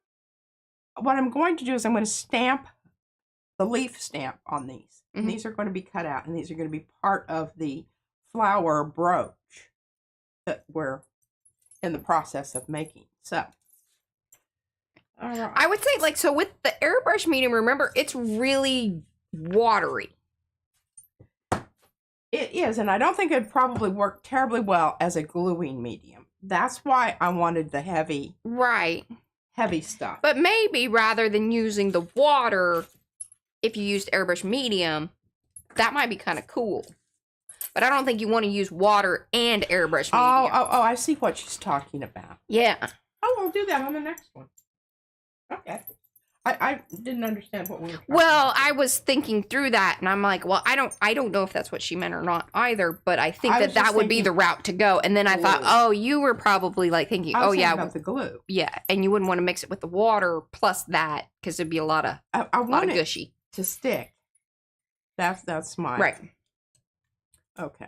what I'm going to do is I'm going to stamp the leaf stamp on these. And these are going to be cut out, and these are going to be part of the flower brooch that we're in the process of making. So, all right. I would say, like, so with the airbrush medium, remember, it's really watery. It is, and I don't think it'd probably work terribly well as a gluing medium. That's why I wanted the heavy stuff. But maybe rather than using the water, if you used airbrush medium, that might be kind of cool. But I don't think you want to use water and airbrush medium. Oh, I see what she's talking about. Yeah. Oh, we'll do that on the next one. Okay. I didn't understand what we were talking Well, about. I was thinking through that, and I'm like, well, I don't know if that's what she meant or not either, but I think that would be the route to go. And then I thought, oh, you were probably like thinking, I was thinking about the glue. Yeah, and you wouldn't want to mix it with the water plus that because it'd be a lot of gushy to stick. That's my right. Okay.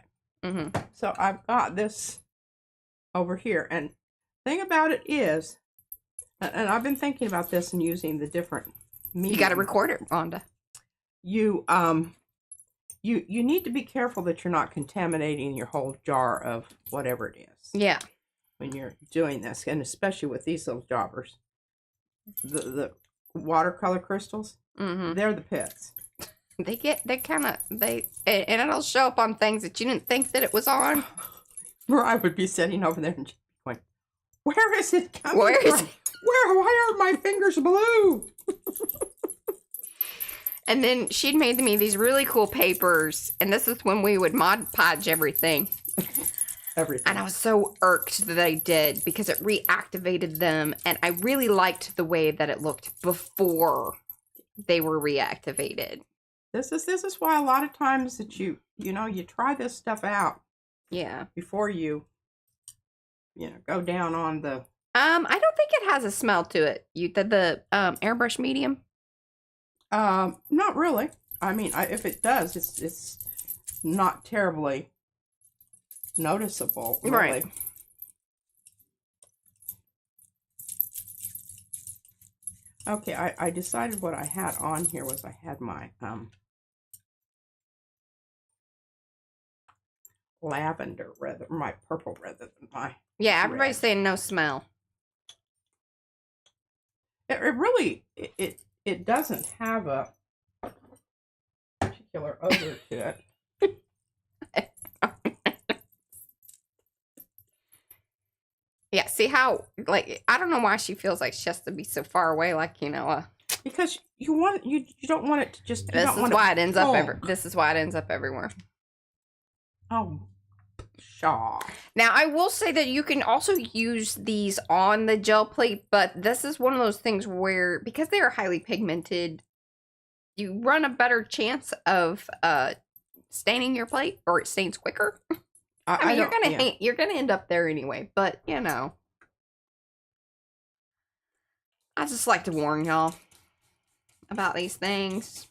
So I've got this over here, and thing about it is, and I've been thinking about this and using the different mediums. You got to record it, Rhonda. You need to be careful that you're not contaminating your whole jar of whatever it is. Yeah. When you're doing this, and especially with these little jobbers, the watercolor crystals, they're the pits. And it'll show up on things that you didn't think that it was on. Where I would be sitting over there and going, Where is it coming Where is from? it? Why are my fingers blue? And then she'd made me these really cool papers. And this is when we would Mod Podge everything. Everything. And I was so irked that I did because it reactivated them. And I really liked the way that it looked before they were reactivated. This is why a lot of times that you try this stuff out. Yeah. Before you go down on the. I don't think it has a smell to it. The airbrush medium. Not really. I mean, if it does, it's not terribly noticeable, really. Right. Okay, I decided what I had on here was I had my lavender my purple rather than my Yeah, red. everybody's saying no smell. It really it doesn't have a particular odor to it. Yeah, see how, like, I don't know why she feels like she has to be so far away, like, Because you don't want it to just. This is why it ends up everywhere. Oh, Shaw. Now, I will say that you can also use these on the gel plate, but this is one of those things where, because they are highly pigmented, you run a better chance of staining your plate, or it stains quicker. I mean, you're gonna end up there anyway, but I just like to warn y'all about these things.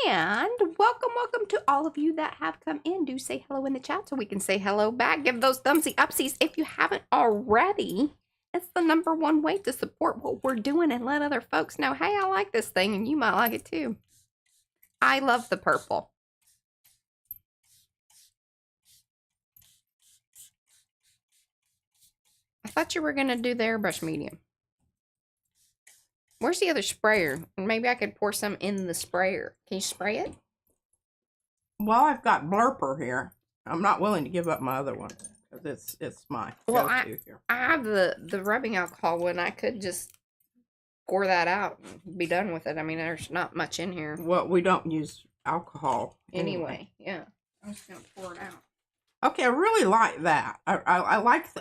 And welcome to all of you that have come in. Do say hello in the chat so we can say hello back. Give those thumbsy upsies if you haven't already. It's the #1 way to support what we're doing and let other folks know, hey, I like this thing and you might like it too. I love the purple. I thought you were going to do the airbrush medium. Where's the other sprayer? Maybe I could pour some in the sprayer. Can you spray it? Well, I've got Blurper here. I'm not willing to give up my other one because it's my go-to here. I have the rubbing alcohol one. I could just pour that out and be done with it. I mean, there's not much in here. Well, we don't use alcohol anyway. Yeah, I'm just gonna pour it out. Okay, I really like that. I like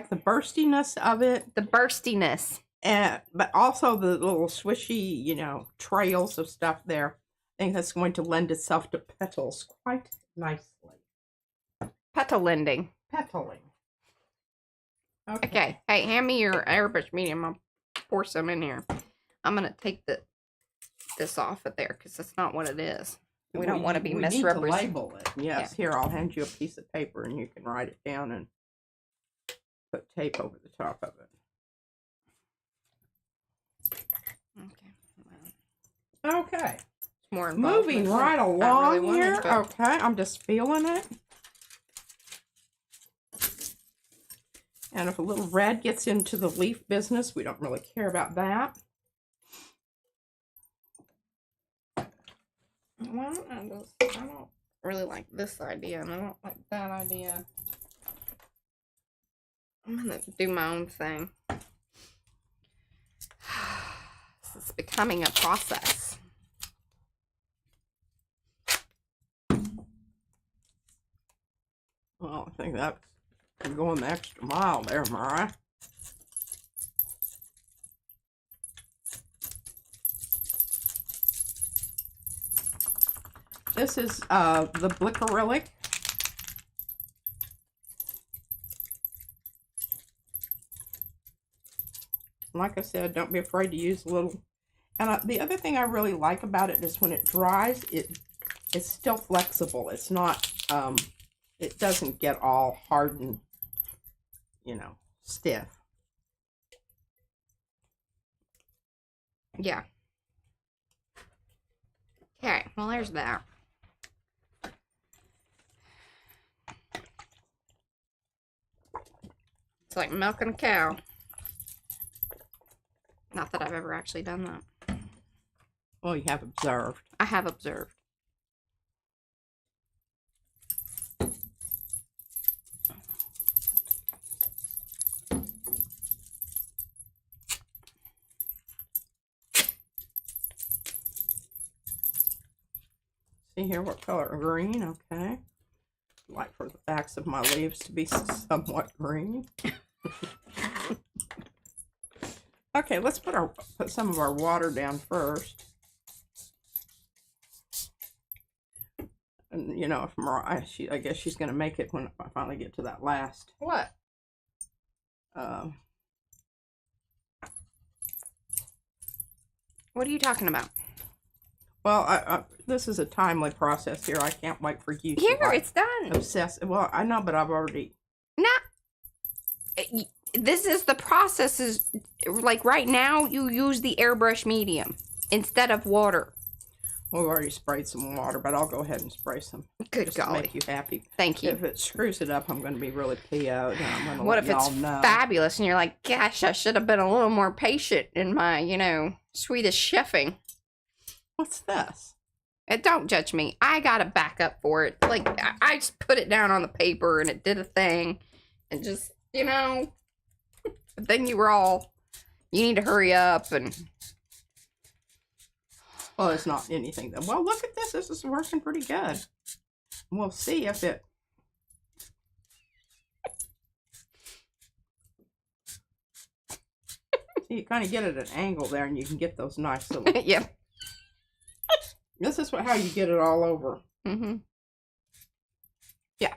the burstiness of it. The burstiness. But also the little swishy, trails of stuff there. I think that's going to lend itself to petals quite nicely. Petal lending. Petaling. Okay. Hey, hand me your airbrush medium. I'll pour some in here. I'm going to take this off of there because that's not what it is. We don't want to be misrepresented. We need to label it. Yes. Yeah. Here, I'll hand you a piece of paper and you can write it down and put tape over the top of it. Okay. More moving right along here. Okay, I'm just feeling it. And if a little red gets into the leaf business, we don't really care about that. Well, I don't really like this idea, and I don't like that idea. I'm gonna do my own thing. This is becoming a process. Well, I think that's going the extra mile there, Mariah. This is the Blick. Like I said, don't be afraid to use a little. And the other thing I really like about it is when it dries, it's still flexible. It's not, it doesn't get all hardened, stiff. Yeah. Okay, well, there's that. It's like milking a cow. Not that I've ever actually done that. Well, you have observed. I have observed. See here what color? Green, okay. Like for the backs of my leaves to be somewhat green. Okay, let's put some of our water down first. And you know, if Mariah, I guess she's gonna make it when I finally get to that last. What? What are you talking about? Well, this is a timely process here. I can't wait for you. Here, to, like, it's done. Obsess. Well, I know, but I've already. This is the process. Is like right now you use the airbrush medium instead of water. We've already sprayed some water, but I'll go ahead and spray some. Good just golly. to make you happy. Thank you. If it screws it up, I'm going to be really PO'd. And I'm going to What let if it's y'all know. fabulous and you're like, gosh, I should have been a little more patient in my, you know, Swedish chefing. What's this? Don't judge me. I got a backup for it. Like, I just put it down on the paper and it did a thing. And just, you know. But then you were all, you need to hurry up and. Well, it's not anything. Well, look at this. This is working pretty good. We'll see if it. See, you kind of get it at an angle there, and you can get those nice little. Yep. This is how you get it all over. Mm-hmm. Yeah.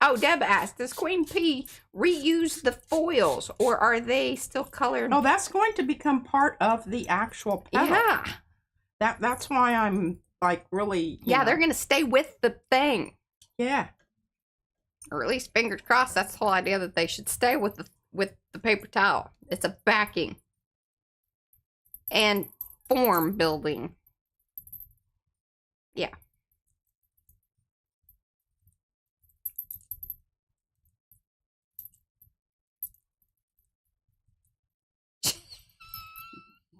Oh, Deb asked, does Queen P reuse the foils, or are they still colored? Oh, that's going to become part of the actual petal. Yeah. That's why I'm like really. Yeah, know. they're gonna stay with the thing. Yeah. Or at least fingers crossed. That's the whole idea, that they should stay with the paper towel. It's a backing and form building. Yeah.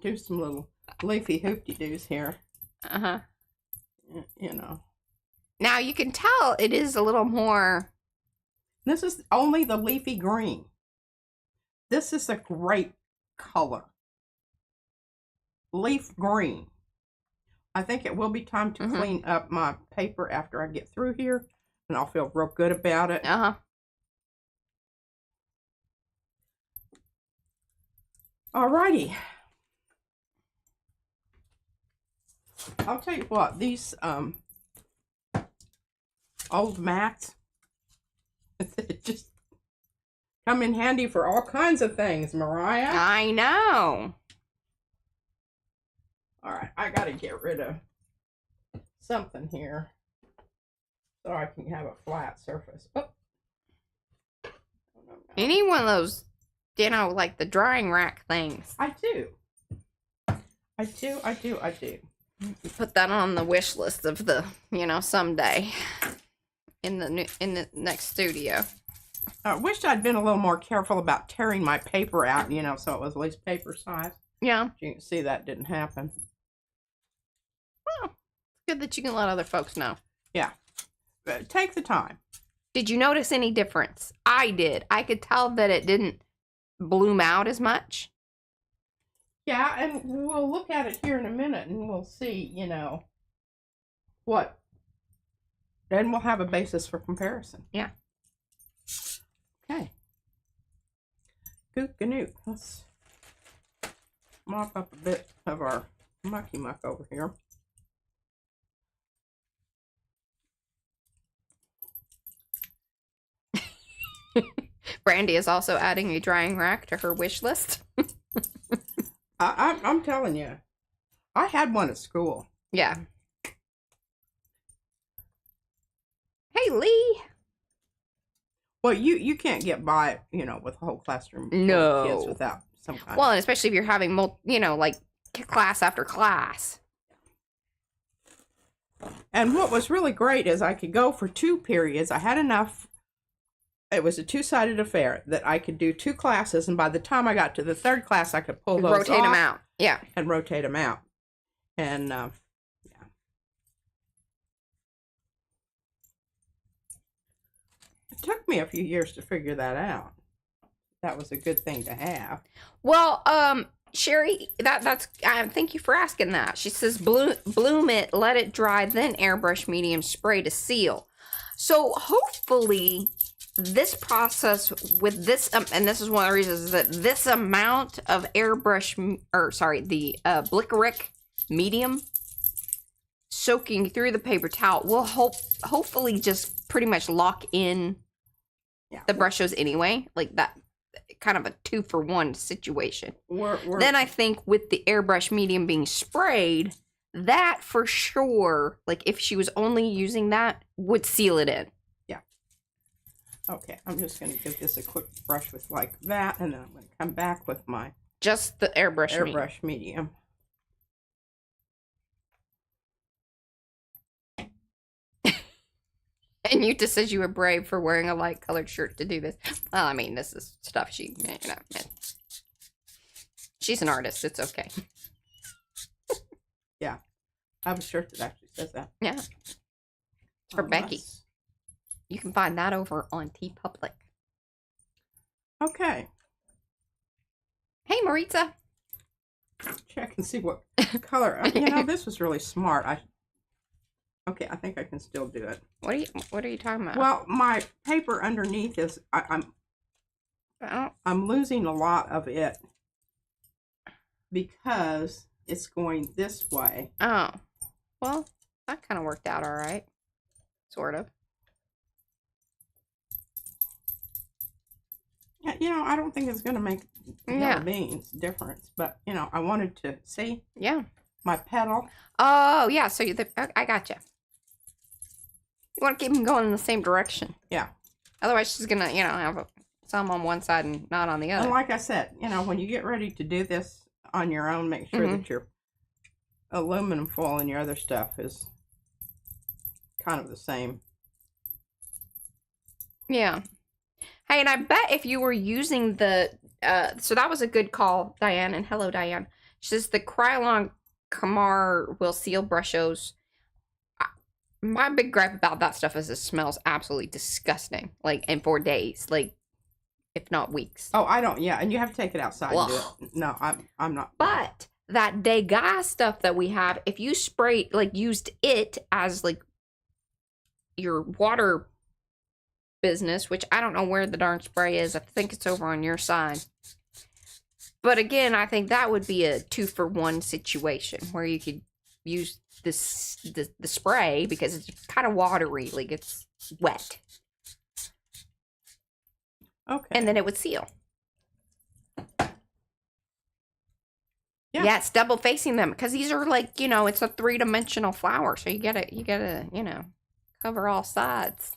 Do some little leafy hoopty-doos here. Uh-huh. You know. Now you can tell it is a little more. This is only the leafy green. This is a great color. Leaf green. I think it will be time to clean up my paper after I get through here, and I'll feel real good about it. Uh-huh. Alrighty. I'll tell you what, these old mats just come in handy for all kinds of things, Mariah. I know. Alright, I gotta get rid of something here so I can have a flat surface. Oh. You need one of those, you know, like the drying rack things. I do. I do. Put that on the wish list of the, you know, someday in the next studio. I wish I'd been a little more careful about tearing my paper out, you know, so it was at least paper size. Yeah. You can see that didn't happen. Well, it's good that you can let other folks know. Yeah. Take the time. Did you notice any difference? I did. I could tell that it didn't bloom out as much. Yeah, and we'll look at it here in a minute and we'll see, you know, what. Then we'll have a basis for comparison. Yeah. Okay. Gook-a-nook. Let's mop up a bit of our mucky muck over here. Brandy is also adding a drying rack to her wish list. I'm telling you, I had one at school. Yeah. Hey, Lee. Well, you can't get by, you know, with a whole classroom No. of kids without some kind. Well, and especially if you're having, you know, like class after class. And what was really great is I could go for 2 periods. I had enough. It was a 2-sided affair that I could do 2 classes, and by the time I got to the 3rd class, I could pull those rotate them off out. Yeah. and rotate them out. And yeah. It took me a few years to figure that out. That was a good thing to have. Well, Sherry, that's thank you for asking that. She says bloom it, let it dry, then airbrush medium spray to seal. So hopefully this process with this, and this is one of the reasons, is that this amount of airbrush, or sorry, the Blick medium soaking through the paper towel will hopefully just pretty much lock in the brushes anyway, like that. Kind of a 2-for-1 situation. Then I think with the airbrush medium being sprayed, that for sure, like if she was only using that, would seal it in. Yeah. Okay, I'm just going to give this a quick brush with like that, and then I'm going to come back with my just the airbrush medium. And you just said you were brave for wearing a light colored shirt to do this. Well, I mean, this is stuff she, you know, she's an artist. It's okay. Yeah. I have a shirt that actually says that. Yeah. It's for Becky. Nice. You can find that over on TeePublic. Okay. Hey, Maritza. Check and see what color. You know, this was really smart. Okay, I think I can still do it. What are you talking about? Well, my paper underneath is I'm losing a lot of it because it's going this way. Oh. Well, that kind of worked out all right. Sort of. Yeah, you know, I don't think it's going to make no beans difference, but you know, I wanted to see. Yeah. My petal. Oh, yeah, so I gotcha. You want to keep them going in the same direction. Yeah. Otherwise, she's going to, you know, have some on one side and not on the other. And like I said, you know, when you get ready to do this on your own, make sure that your aluminum foil and your other stuff is kind of the same. Yeah. Hey, and I bet if you were using the, so that was a good call, Diane, and hello, Diane. She says the Krylon Kamar will seal brushos. My big gripe about that stuff is it smells absolutely disgusting. Like, and for days, like, if not weeks. Oh, I don't. Yeah, and you have to take it outside and do it. No, I'm not. But that Degas stuff that we have, if you spray, like, used it as like your water business, which I don't know where the darn spray is. I think it's over on your side. But again, I think that would be a 2-for-1 situation where you could use the spray because it's kind of watery, like it's wet. Okay. And then it would seal. Yeah, it's double facing them because these are like, you know, it's a 3-dimensional flower, so you gotta, you know, cover all sides.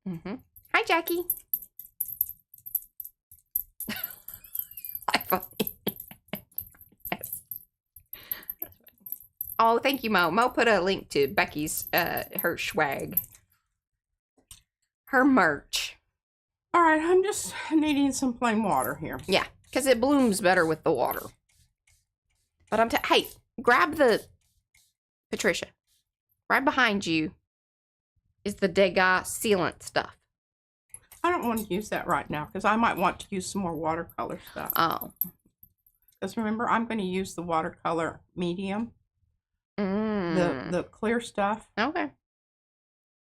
Hi, Jackie. Oh, thank you, Mo. Mo put a link to Becky's, her swag. Her merch. All right, I'm just needing some plain water here. Yeah, because it blooms better with the water. But hey, grab the, Patricia, right behind you is the Degas sealant stuff. I don't want to use that right now because I might want to use some more watercolor stuff. Oh. Because remember, I'm going to use the watercolor medium. The clear stuff. Okay.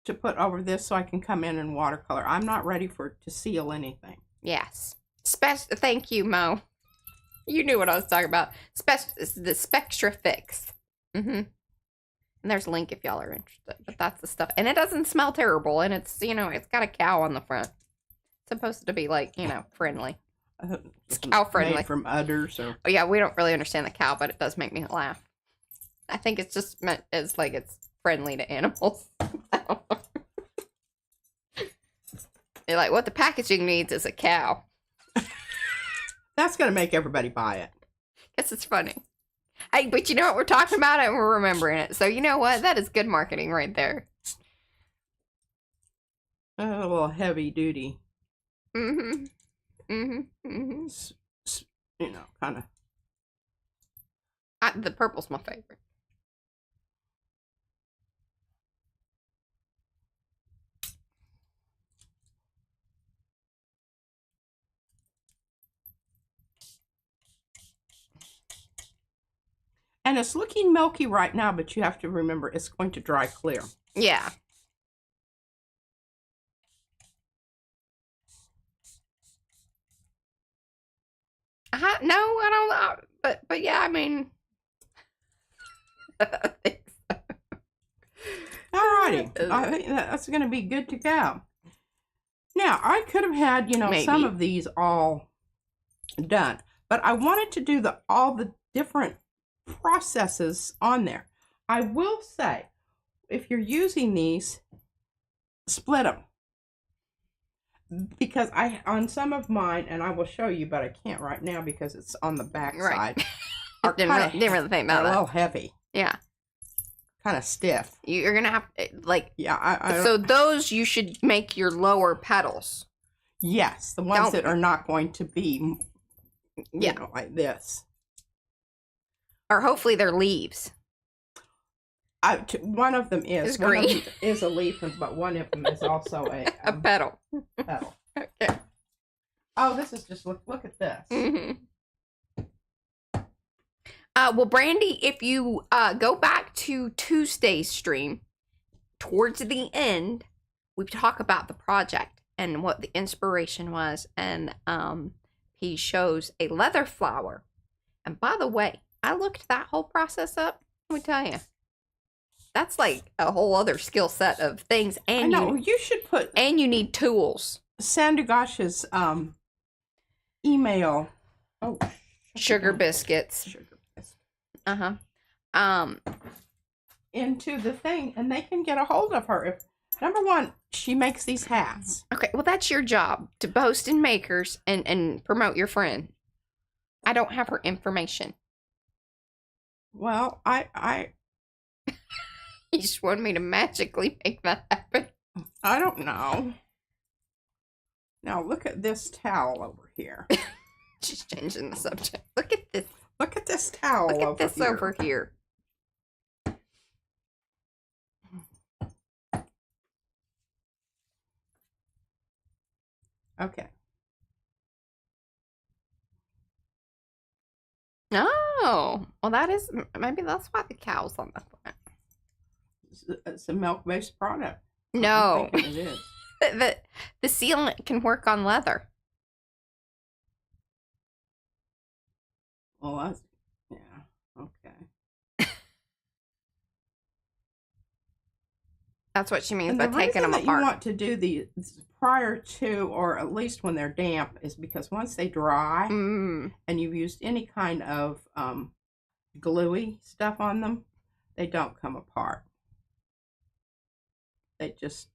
To put over this so I can come in and watercolor. I'm not ready for it to seal anything. Yes. Thank you, Mo. You knew what I was talking about. The Spectra Fix. And there's a link if y'all are interested. But that's the stuff. And it doesn't smell terrible. And it's, you know, it's got a cow on the front. It's supposed to be like, you know, friendly. It's cow friendly. Made from udders or... Oh, yeah, we don't really understand the cow, but it does make me laugh. I think it's just meant as like it's friendly to animals. You're like, what the packaging needs is a cow. That's going to make everybody buy it. Guess it's funny. Hey, but you know what? We're talking about it and we're remembering it. So you know what? That is good marketing right there. A little heavy duty. Mm-hmm. Mm-hmm. Mm-hmm. You know, kind of. The purple's my favorite. And it's looking milky right now, but you have to remember it's going to dry clear. Yeah. No, I don't know. But yeah, I mean. I think so. Alrighty. I think that's going to be good to go. Now, I could have had, Maybe. some of these all done, but I wanted to do all the different processes on there. I will say, if you're using these, split them. Because on some of mine, and I will show you, but I can't right now because it's on the back side. Didn't really think about a that. little heavy. Yeah. Kind of stiff. You're going to have, like... Yeah, so those you should make your lower petals. Yes, the ones that are not going to be, like this. Or hopefully they're leaves. One of them is. It's green. One of them is a leaf, but one of them is also a petal. Petal. Okay. Oh, this is just, look at this. Mm-hmm. Well, Brandy, if you go back to Tuesday's stream, towards the end, we talk about the project and what the inspiration was. And he shows a leather flower. And by the way, I looked that whole process up. Let me tell you. That's like a whole other skill set of things. And I know, you should put... And you need tools. Sandugash's email. Oh. Sugar biscuits. Sugar biscuits. Uh-huh. Into the thing, and they can get a hold of her. If number one, she makes these hats. Okay, well, that's your job, to boast in makers and promote your friend. I don't have her information. Well, I You just want me to magically make that happen. I don't know. Now look at this towel over here. Just changing the subject. Look at this. Look at this towel Look at this here. over here. Okay. Oh, well, that is, maybe that's why the cow's on the front. It's a milk-based product. No. I'm thinking it is. The sealant can work on leather. Well, that's, yeah, okay. That's what she means And by the taking them reason apart. that you want to do these prior to, or at least when they're damp, is because once they dry and you've used any kind of gluey stuff on them, they don't come apart. They just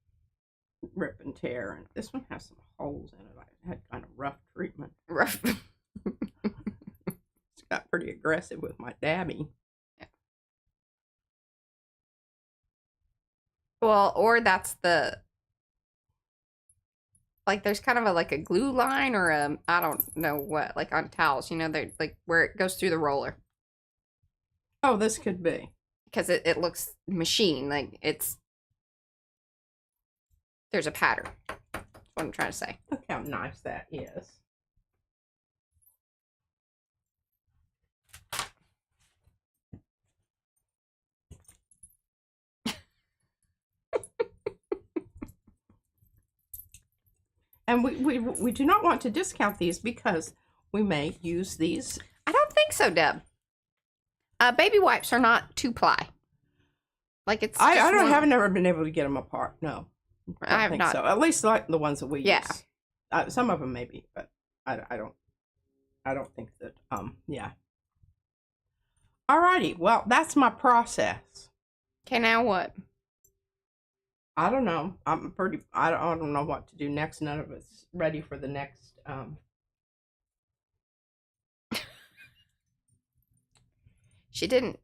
rip and tear. And this one has some holes in it. I had kind of rough treatment. Rough. It's got pretty aggressive with my dabby. Well, or that's the, like, there's kind of like a glue line or I don't know what, like on towels, they're like where it goes through the roller. Oh, this could be. Because it looks machine, like there's a pattern. That's what I'm trying to say. Look how nice that is. And we do not want to discount these because we may use these. I don't think so, Deb. Baby wipes are not 2-ply. Like it's. I haven't never been able to get them apart. No, I have think not. so. At least like the ones that we Yeah. use. Some of them maybe, but I don't think that. Yeah. Alrighty. Well, that's my process. Okay, now what? I don't know. I don't know what to do next. None of it's ready for the next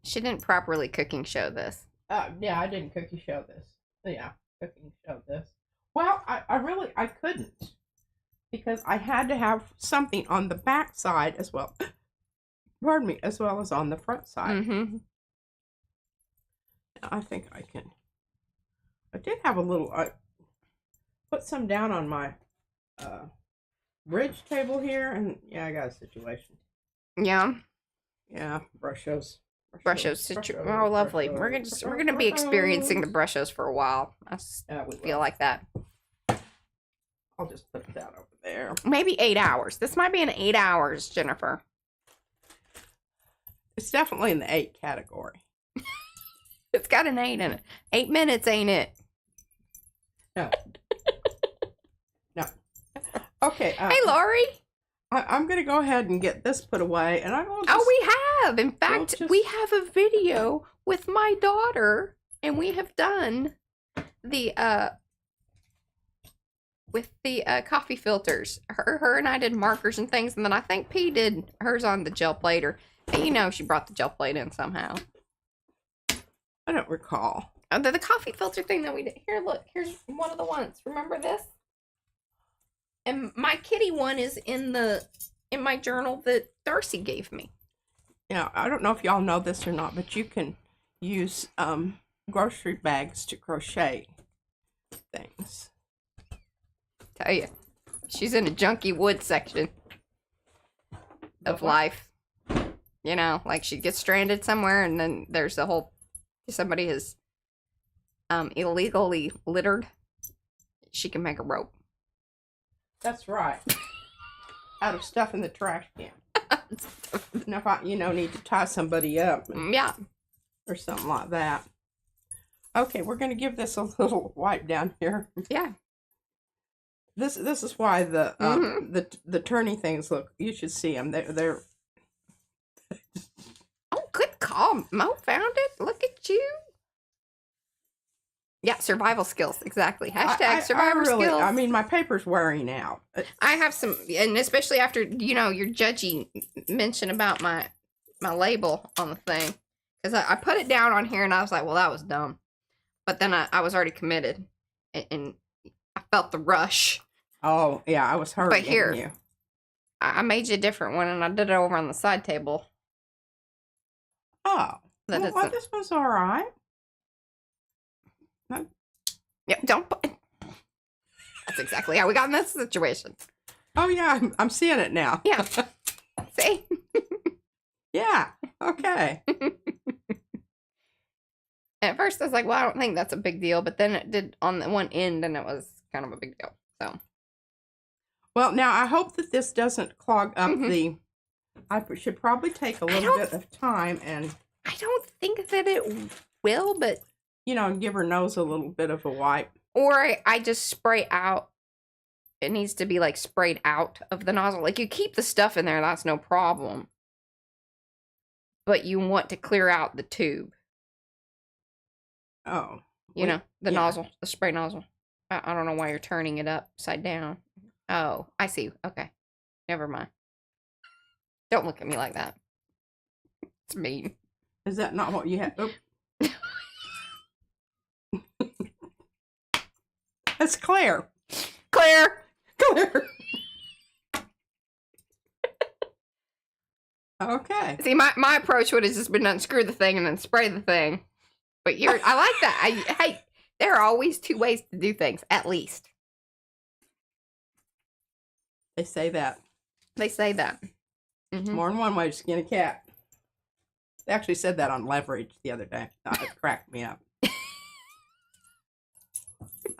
She didn't properly cooking show this. Yeah, I didn't cookie show this. Yeah, cooking show this. Well, I couldn't, because I had to have something on the back side as well. Pardon me, as well as on the front side. Mm-hmm. I think I can. I did have a little. I put some down on my bridge table here, and yeah, I got a situation. Yeah. Yeah, brushos. Oh, lovely. We're gonna be experiencing the brushos for a while. I feel like that. I'll just put that over there. Maybe 8 hours. This might be an 8 hours, Jennifer. It's definitely in the 8 category. It's got an 8 in it. 8 minutes, ain't it? No. No. Okay. Hey, Laurie. I'm going to go ahead and get this put away, and I will just... Oh, we have. In fact, we have a video with my daughter, and we have done the with the coffee filters. Her and I did markers and things, and then I think P did hers on the gel plate, or you know, she brought the gel plate in somehow. I don't recall. The coffee filter thing that we did. Here, look. Here's one of the ones. Remember this? And my kitty one is in my journal that Darcy gave me. Yeah, I don't know if y'all know this or not, but you can use grocery bags to crochet things. Tell you, she's in a junky wood section of life. You know, like she gets stranded somewhere, and then there's a whole somebody has illegally littered. She can make a rope. That's right. Out of stuff in the trash can. And if I, need to tie somebody up. Yeah. Or something like that. Okay, we're going to give this a little wipe down here. Yeah. This is why the turny things look. You should see them. They're. Oh, good call. Mo found it. Look at you. Yeah, survival skills. Exactly. Hashtag survival skills. I mean, my paper's wearing out. I have some, and especially after, your judgy mention about my label on the thing. Because I put it down on here, and I was like, well, that was dumb. But then I was already committed. And I felt the rush. Oh, yeah, I was hurting. But here, I made you a different one, and I did it over on the side table. Oh. Well, this one's all right. No. Yeah, don't put... That's exactly how we got in this situation. Oh, yeah, I'm seeing it now. Yeah. See? Yeah, okay. At first, I was like, well, I don't think that's a big deal. But then it did on the one end, and it was kind of a big deal. So. Well, now, I hope that this doesn't clog up the... I should probably take a little bit of time and... I don't think that it will, but... give her nose a little bit of a wipe. Or I just spray out. It needs to be, like, sprayed out of the nozzle. Like, you keep the stuff in there, that's no problem. But you want to clear out the tube. Oh. The nozzle, the spray nozzle. I don't know why you're turning it upside down. Oh, I see. Okay. Never mind. Don't look at me like that. It's mean. Is that not what you had? Oh. That's Claire. Claire. Okay. See, my approach would have just been unscrew the thing and then spray the thing. But I like that. Hey, there are always 2 ways to do things, at least. They say that. Mm-hmm. More than one way to skin a cat. They actually said that on Leverage the other day. It cracked me up.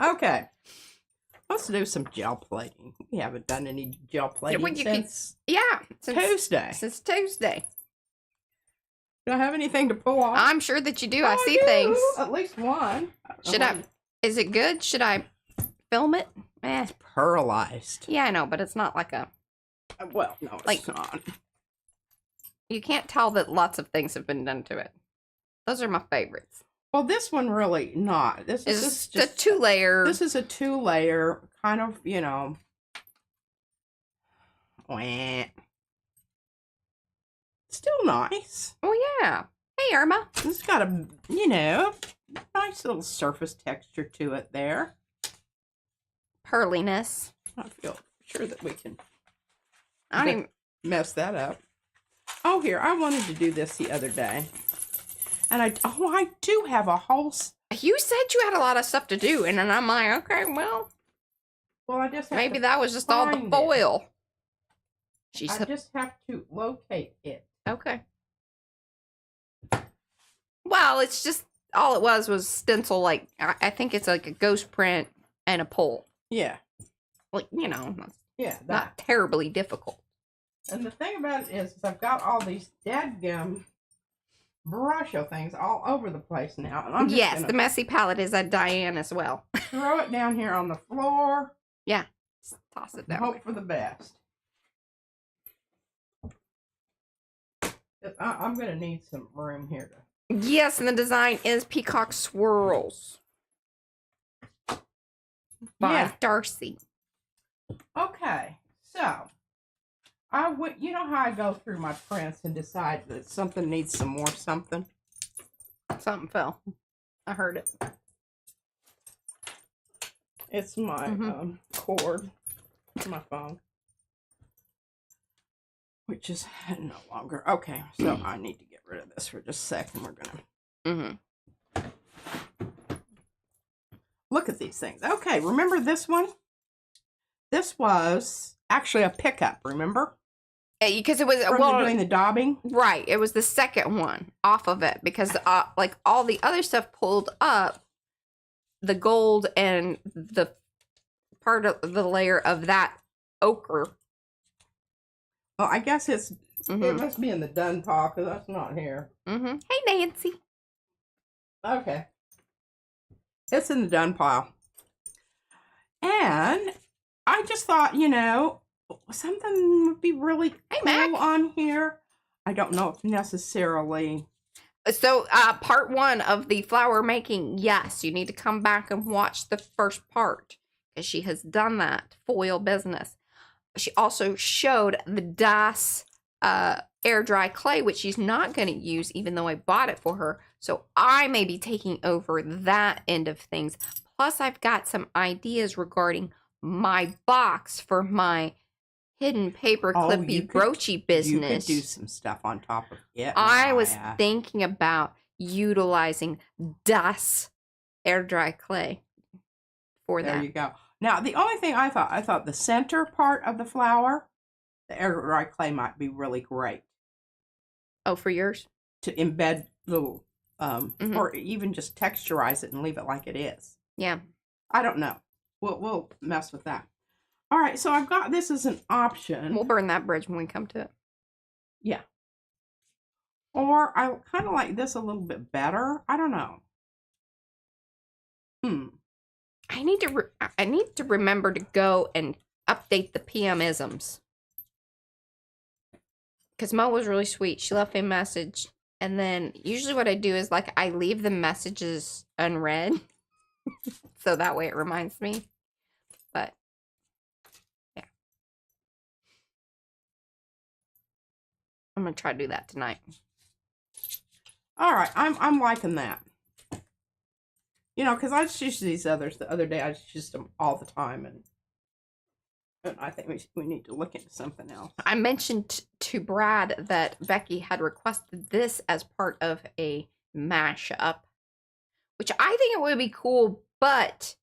Okay. Let's do some gel plating. We haven't done any gel plating since Tuesday. Since Tuesday. Do I have anything to pull off? I'm sure that you do. I see things. At least one. Is it good? Should I film it? It's pearlized. Yeah, I know, but it's not like a... Well, no, it's not. You can't tell that lots of things have been done to it. Those are my favorites. Well, this one really not. This is just a 2-layer. This is a 2-layer kind of, Still nice. Oh yeah, Hey, Irma. It's got a, you know, nice little surface texture to it there. Pearliness. I feel sure that we can I don't even... mess that up. Oh, here, I wanted to do this the other day. And I do have a whole... You said you had a lot of stuff to do, and then I'm like, okay, well, I just maybe that was just all the foil. I just have to locate it. Okay. Well, it's just, all it was stencil, like, I think it's like a ghost print and a pole. Yeah. Like, you know, not terribly difficult. And the thing about it is I've got all these dadgum Barasho things all over the place now. And I'm just the messy palette is at Diane as well. Throw it down here on the floor. Yeah. Just toss it down. Hope for the best. I'm going to need some room here. Yes, and the design is Peacock Swirls by Darcy. Okay, so you know how I go through my prints and decide that something needs some more something? Something fell. I heard it. It's my cord to my phone, which is no longer. Okay, so I need to get rid of this for just a second. We're gonna look at these things. Okay, remember this one? This was actually a pickup, remember? Because it was doing the daubing. Right, it was the second one off of it because like all the other stuff pulled up, the gold and the part of the layer of that ochre. Well, I guess it must be in the done pile because that's not here. Hey, Nancy. Okay. It's in the done pile. And I just thought, you know, something would be really cool on here. I don't know if necessarily. So, part one of the flower making, yes, you need to come back and watch the first part because she has done that foil business. She also showed the Das air dry clay, which she's not going to use, even though I bought it for her. So I may be taking over that end of things. Plus, I've got some ideas regarding my box for my hidden paper clippy broachy business. You could do some stuff on top of it. I was thinking about utilizing Das air dry clay for that. There you go. Now, the only thing I thought the center part of the flower, the air dry clay might be really great. Oh, for yours? To embed little, or even just texturize it and leave it like it is. Yeah. I don't know. We'll mess with that. All right, so I've got this as an option. We'll burn that bridge when we come to it. Yeah. Or I kind of like this a little bit better. I don't know. I need to remember to go and update the PM-isms. Because Mo was really sweet. She left me a message. And then usually what I do is like I leave the messages unread. So that way it reminds me. But yeah. I'm going to try to do that tonight. All right. I'm liking that. You know, because I just used these others the other day. I just used them all the time. And I think we need to look into something else. I mentioned to Brad that Becky had requested this as part of a mashup, which I think it would be cool, but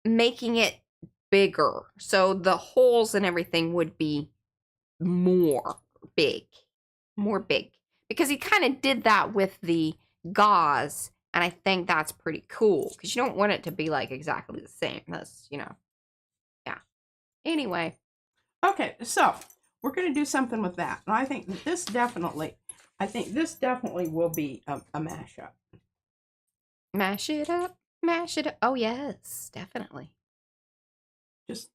making it bigger. So the holes and everything would be more big. Because he kind of did that with the gauze, and I think that's pretty cool, because you don't want it to be like exactly the same. That's, you know. Anyway. Okay, so we're going to do something with that. And I think this definitely will be a mashup. Mash it up. Oh, yes, definitely. Just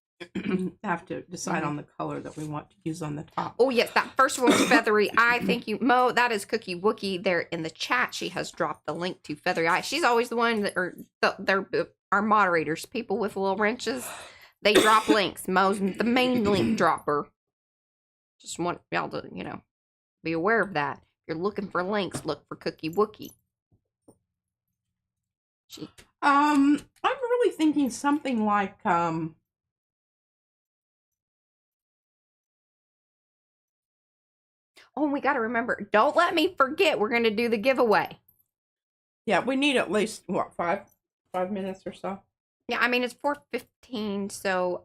have to decide on the color that we want to use on the top. Oh, yes, that first one was Feathery Eye. Thank you, Mo. That is Cookie Wookie there in the chat. She has dropped the link to Feathery Eye. She's always the one that, they're our moderators, people with little wrenches. They drop links. Mo's the main link dropper. Just want y'all to, you know, be aware of that. you're looking for links, look for Cookie Wookie. I'm really thinking something like Oh, and we got to remember, don't let me forget, we're going to do the giveaway. Yeah, we need at least what, 5 minutes or so. Yeah, I mean it's 4:15, so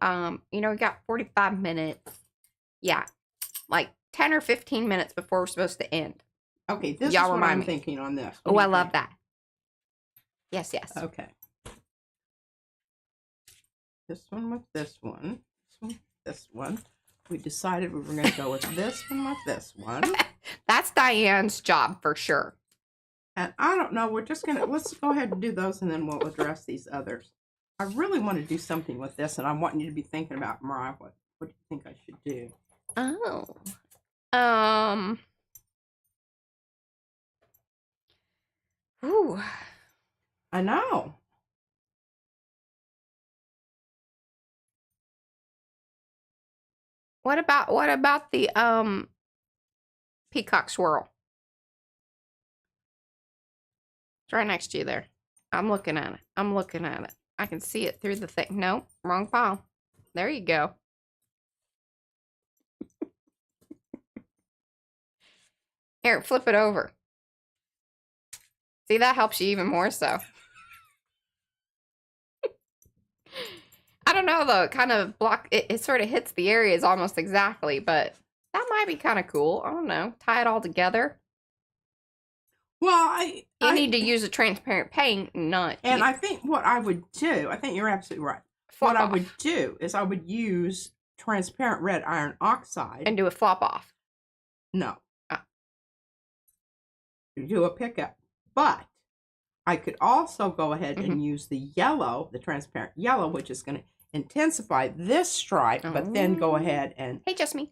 you know, we got 45 minutes. Yeah, like 10 or 15 minutes before we're supposed to end. Okay, this Y'all is what remind I'm me. thinking on this. Oh, I love that. Yes, yes. Okay. This one with this one. This one with this one. We decided we were going to go with this one with this one. That's Diane's job for sure. And I don't know, we're just going to, let's go ahead and do those and then we'll address these others. I really want to do something with this and I want you to be thinking about, Mariah, what do you think I should do? Oh. Ooh. I know. What about the peacock swirl? It's right next to you there. I'm looking at it. I'm looking at it. I can see it through the thing. No, wrong pile. There you go. Here, flip it over. See, that helps you even more so. I don't know though, it kind of it sort of hits the areas almost exactly, but that might be kind of cool. I don't know. Tie it all together. Well, You need to use a transparent paint, not. And I think what I would do, I think you're absolutely right. What I would do is I would use transparent red iron oxide. And do a flop off. No. Do a pickup. But I could also go ahead and use the yellow, the transparent yellow, which is going to intensify this stripe, but then go ahead and. Hey, just me.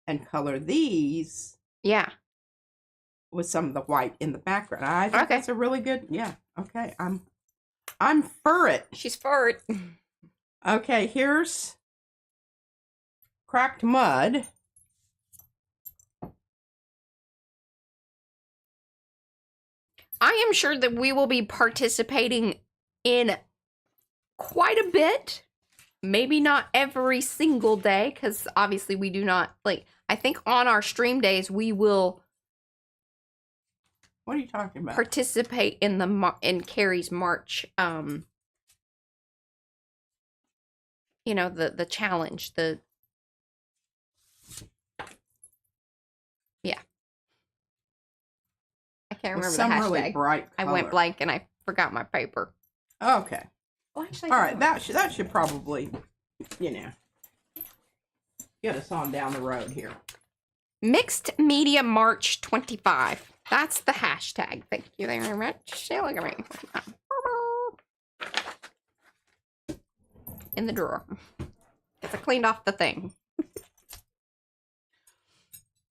And color these. Yeah. With some of the white in the background. I think that's a really good, yeah. Okay, I'm for it. She's for it. Okay, here's cracked mud. I am sure that we will be participating in quite a bit. Maybe not every single day, because obviously we do not, like, I think on our stream days we will. What are you talking about? Participate in in Carrie's March, you know, the challenge, yeah. I can't remember the hashtag. Really bright color. I went blank and I forgot my paper. Okay. Well, actually, all right, that should probably, you know, get us on down the road here. Mixed Media March 25. That's the hashtag. Thank you very much. See, look at me. In the drawer. Because I cleaned off the thing.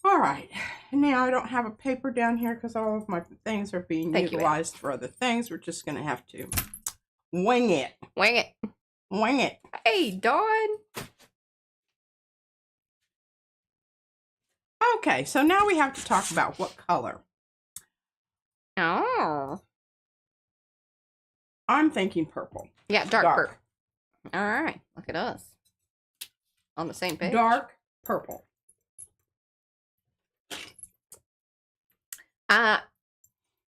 All right. Now I don't have a paper down here because all of my things are being utilized for other things. We're just going to have to wing it. Wing it. Wing it. Hey, Dawn. Okay, so now we have to talk about what color. Oh. I'm thinking purple. Yeah, dark purple. All right, look at us. On the same page. Dark purple.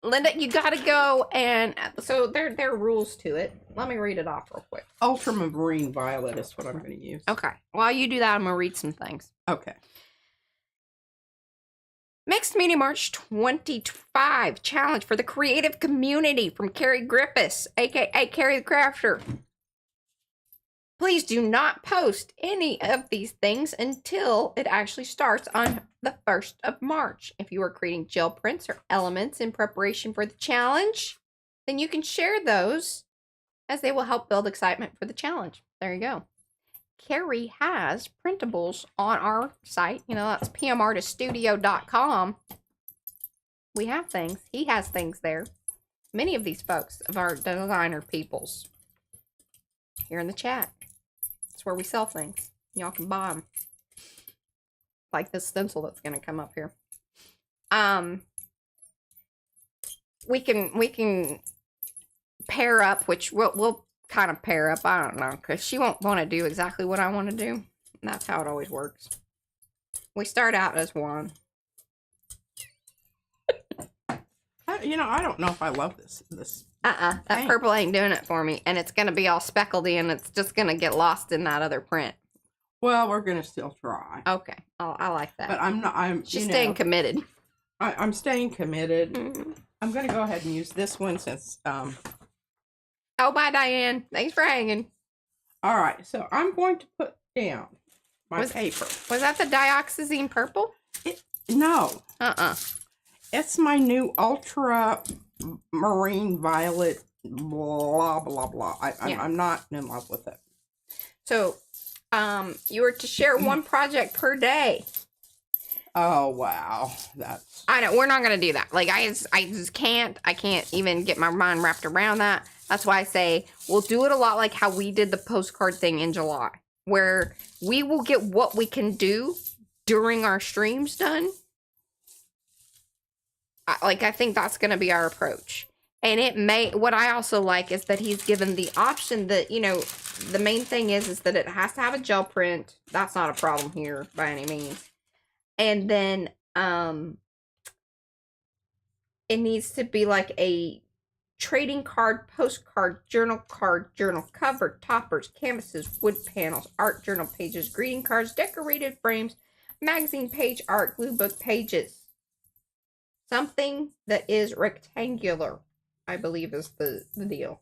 Linda, you gotta go and so there are rules to it. Let me read it off real quick. Ultramarine violet is what I'm going to use. Okay. While you do that, I'm gonna read some things. Okay. Mixed Media March 25 challenge for the creative community from Carrie Griffiths, aka Carrie the Crafter. Please do not post any of these things until it actually starts on the 1st of March. If you are creating gel prints or elements in preparation for the challenge, then you can share those as they will help build excitement for the challenge. There you go. Carrie has printables on our site. You know, that's pmartiststudio.com. We have things. He has things there. Many of these folks, of our designer peoples, here in the chat. It's where we sell things. Y'all can buy them. Like this stencil that's going to come up here. we can pair up, which we'll kind of pair up. I don't know, because she won't want to do exactly what I want to do. And that's how it always works. We start out as one. I don't know if I love this. That purple ain't doing it for me, and it's gonna be all speckledy, and it's just gonna get lost in that other print. Well, we're gonna still try. Okay, I like that. But I'm not. She's staying committed. I'm staying committed. Mm-hmm. I'm gonna go ahead and use this one since. Oh, bye, Diane. Thanks for hanging. All right, so I'm going to put down my paper. Was that the dioxazine purple? No. It's my new ultra marine violet. Blah blah blah. I'm not in love with it. So, you were to share one project per day. Oh wow, that's. I know we're not gonna do that. Like I just can't. I can't even get my mind wrapped around that. That's why I say we'll do it a lot like how we did the postcard thing in July, where we will get what we can do during our streams done. I think that's going to be our approach. And what I also like is that he's given the option that, the main thing is that it has to have a gel print. That's not a problem here by any means. And then, it needs to be like a trading card, postcard, journal cover, toppers, canvases, wood panels, art journal pages, greeting cards, decorated frames, magazine page art, glue book pages. Something that is rectangular, I believe, is the deal.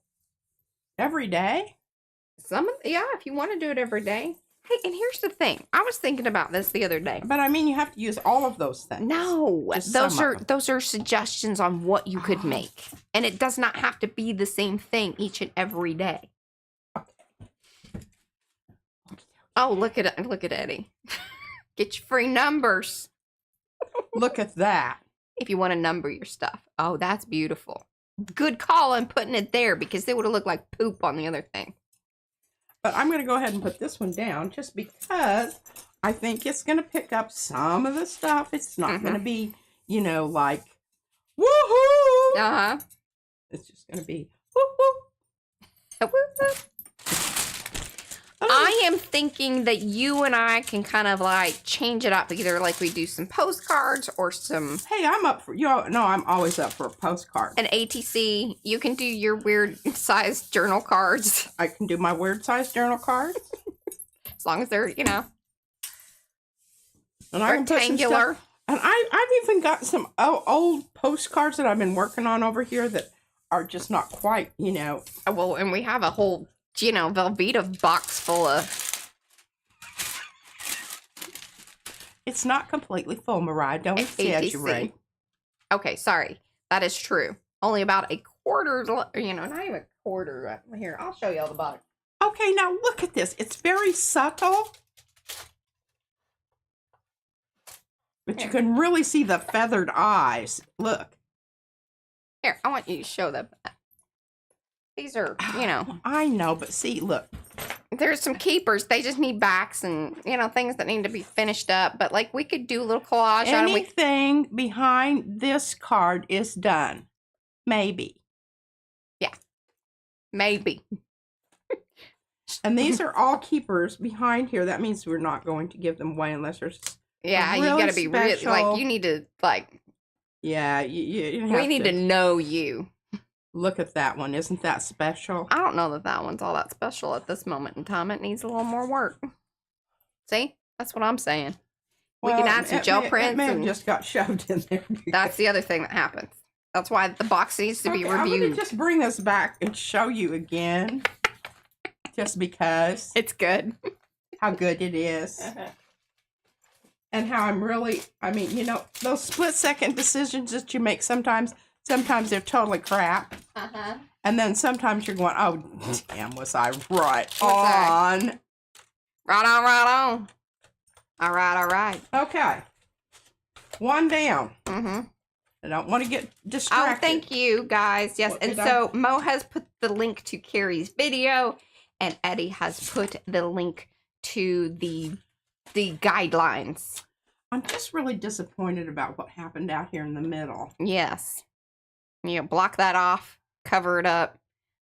Every day? Yeah, if you want to do it every day. Hey, and here's the thing. I was thinking about this the other day. But I mean, you have to use all of those things. No, those are suggestions on what you could make, and it does not have to be the same thing each and every day. Okay. Oh, look at Eddie. Get your free numbers. Look at that. If you want to number your stuff. Oh, that's beautiful. Good call on putting it there because it would have looked like poop on the other thing. But I'm going to go ahead and put this one down just because I think it's going to pick up some of the stuff. It's not going to be, like, woohoo! Uh-huh. It's just going to be, woo-hoo! I am thinking that you and I can kind of like change it up, either like we do some postcards or some. Hey, I'm up for I'm always up for a postcard. An ATC. You can do your weird sized journal cards. I can do my weird sized journal cards as long as they're and rectangular. And I've even got some old postcards that I've been working on over here that are just not quite, Well, and we have a whole. Velveeta box full of. It's not completely full, Mariah. Don't exaggerate. Okay, sorry. That is true. Only about a quarter, not even a quarter. Here, I'll show you all the bottom. Okay, now look at this. It's very subtle. But you can really see the feathered eyes. Look. Here, I want you to show them. These are, I know, but see, look. There's some keepers. They just need backs and, things that need to be finished up. But, like, we could do a little collage on it. Anything behind this card is done. Maybe. Yeah. Maybe. And these are all keepers behind here. That means we're not going to give them away unless there's yeah, you got to be really, like, you need to, like. Yeah, we need to know you. Look at that one. Isn't that special? I don't know that one's all that special at this moment in time. It needs a little more work. See? That's what I'm saying. We can add some gel prints. It may have just got shoved in there. That's the other thing that happens. That's why the box needs to be reviewed. I'm going to just bring this back and show you again. Just because. It's good. How good it is. And how I'm really, those split-second decisions that you make sometimes they're totally crap. Uh-huh. And then sometimes you're going, oh, damn, was I right on? Right on. All right. Okay. One down. Mm-hmm. I don't want to get distracted. Oh, thank you, guys. Yes, and so Mo has put the link to Carrie's video, and Eddie has put the link to the guidelines. I'm just really disappointed about what happened out here in the middle. Yes. You know, block that off, cover it up,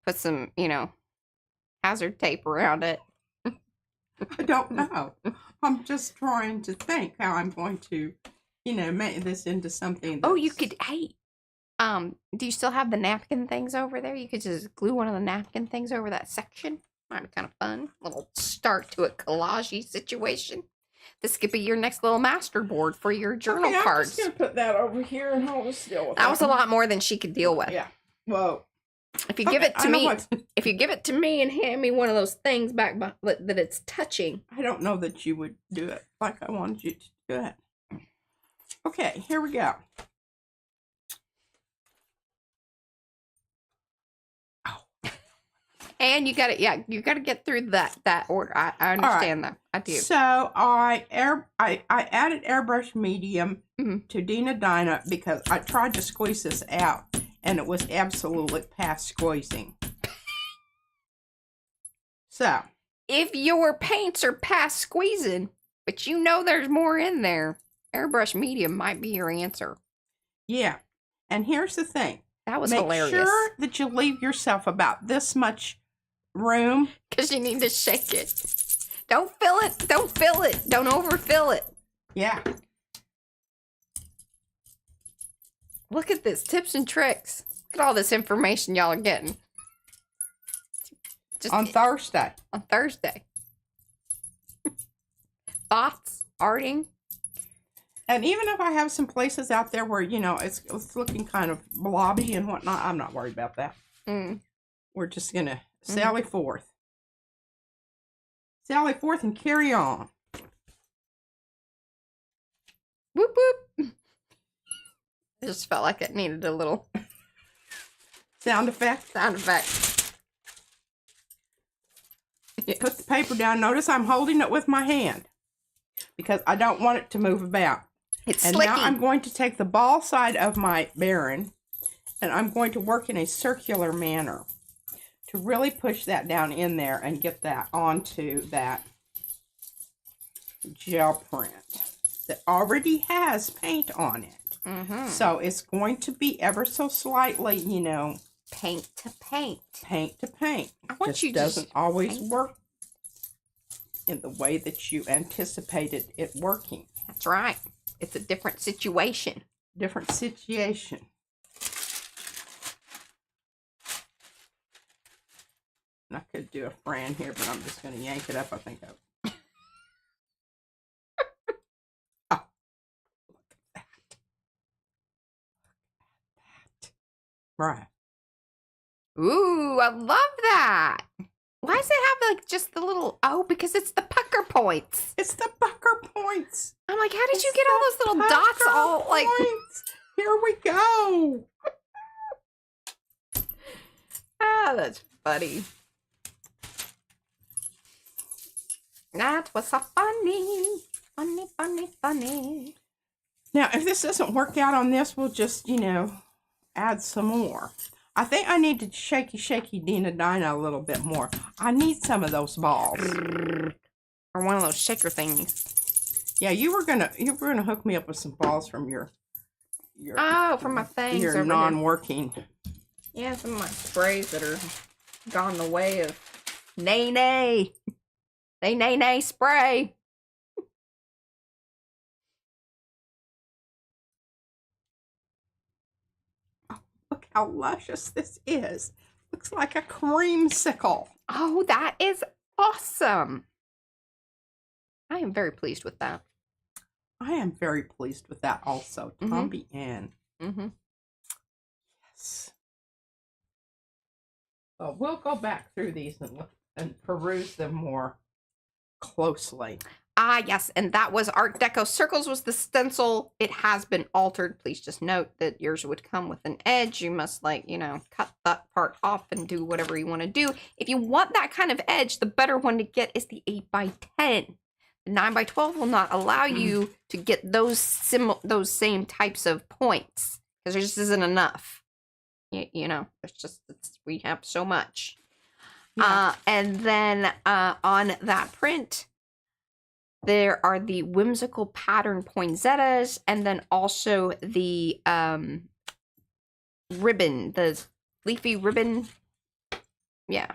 put some, you know, hazard tape around it. I don't know. I'm just trying to think how I'm going to, you know, make this into something that's... Oh, you could, hey, do you still have the napkin things over there? You could just glue one of the napkin things over that section. Might be kind of fun. Little start to a collage-y situation. This could be your next little master board for your journal cards. I'm just gonna put that over here and hold still with that was a lot more than she could deal with. Yeah. Whoa. If you give it to me, if you give it to me and hand me one of those things back that it's touching. I don't know that you would do it like I wanted you to do it. Okay, here we go. And you got to, you got to get through that order. I understand that. I do. So I added airbrush medium to Dina Dinah because I tried to squeeze this out and it was absolutely past squeezing. So if your paints are past squeezing, but you know there's more in there, airbrush medium might be your answer. Yeah, and here's the thing. That was hilarious. Make sure that you leave yourself about this much room, because you need to shake it. Don't fill it. Don't fill it. Don't overfill it. Yeah. Look at this. Tips and tricks. Look at all this information y'all are getting. Just on Thursday. On Thursday. Thoughts, arting. And even if I have some places out there where, you know, it's looking kind of blobby and whatnot, I'm not worried about that. We're just going to sally forth. Sally forth and carry on. Whoop, whoop. I just felt like it needed a little... sound effect? Sound effect. Yes. Put the paper down. Notice I'm holding it with my hand because I don't want it to move about. It's and slicky. Now I'm going to take the ball side of my Baron and I'm going to work in a circular manner to really push that down in there and get that onto that gel print that already has paint on it. So it's going to be ever so slightly, you know, paint to paint. Paint to paint. I want just you doesn't always work in the way that you anticipated it working. That's right. It's a different situation. Different situation. And I could do a Fran here, but I'm just going to yank it up, I think. Oh, look at that. Look at that. Right. Ooh, I love that. Why does it have like just the little, oh, because it's the pucker points. It's the pucker points. I'm like, how did you get all those little dots all like... Here we go. Ah, that's funny. That was so funny. Funny, funny, funny. Now, if this doesn't work out on this, we'll just, you know, add some more. I think I need to shaky Dina Dinah a little bit more. I need some of those balls. Or one of those shaker thingies. Yeah, you were gonna hook me up with some balls from your from my things. Your non-working. Yeah, some of my sprays that are gone the way of nay. They nay spray. Oh, look how luscious this is. Looks like a creamsicle. Oh, that is awesome. I am very pleased with that. I am very pleased with that also. Tomby Ann. Yes. So we'll go back through these and look and peruse them more closely. Ah, yes, and that was Art Deco Circles was the stencil. It has been altered. Please just note that yours would come with an edge. You must, like, you know, cut that part off and do whatever you want to do. If you want that kind of edge, the better one to get is the 8x10. The 9x12 will not allow you to get those same types of points because there just isn't enough. You know, we have so much. Yeah. And then on that print, There are the whimsical pattern poinsettias, and then also the ribbon, the leafy ribbon. Yeah.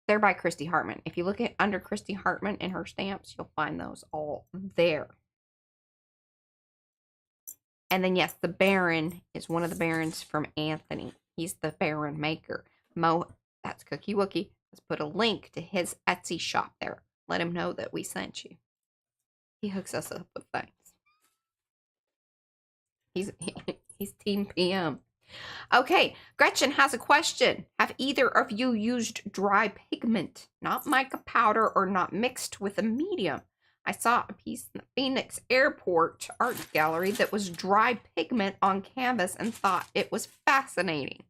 They're by Christy Hartman. If you look at under Christy Hartman in her stamps, you'll find those all there. And then, yes, the Baron is one of the Barons from Anthony. He's the Baron maker. Mo, that's Cookie Wookie. Let's put a link to his Etsy shop there. Let him know that we sent you. He hooks us up with things. He's Team PM. Okay, Gretchen has a question. Have either of you used dry pigment, not mica powder or not mixed with a medium? I saw a piece in the Phoenix Airport Art Gallery that was dry pigment on canvas and thought it was fascinating.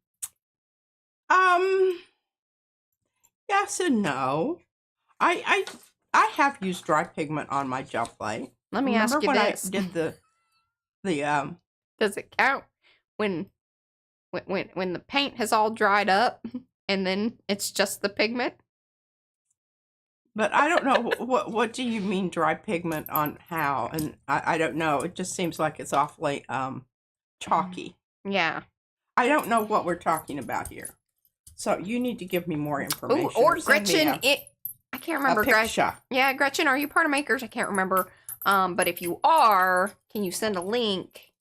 Yes and no. I have used dry pigment on my gel plate. Let me ask you Remember this. when I did the Does it count when the paint has all dried up and then it's just the pigment? But I don't know what do you mean dry pigment on how? And I don't know. It just seems like it's awfully chalky. Yeah. I don't know what we're talking about here. So you need to give me more information. Ooh, or Gretchen, I can't remember. Gretchen. Yeah, Gretchen, are you part of Makers? I can't remember. But if you are, can you send a link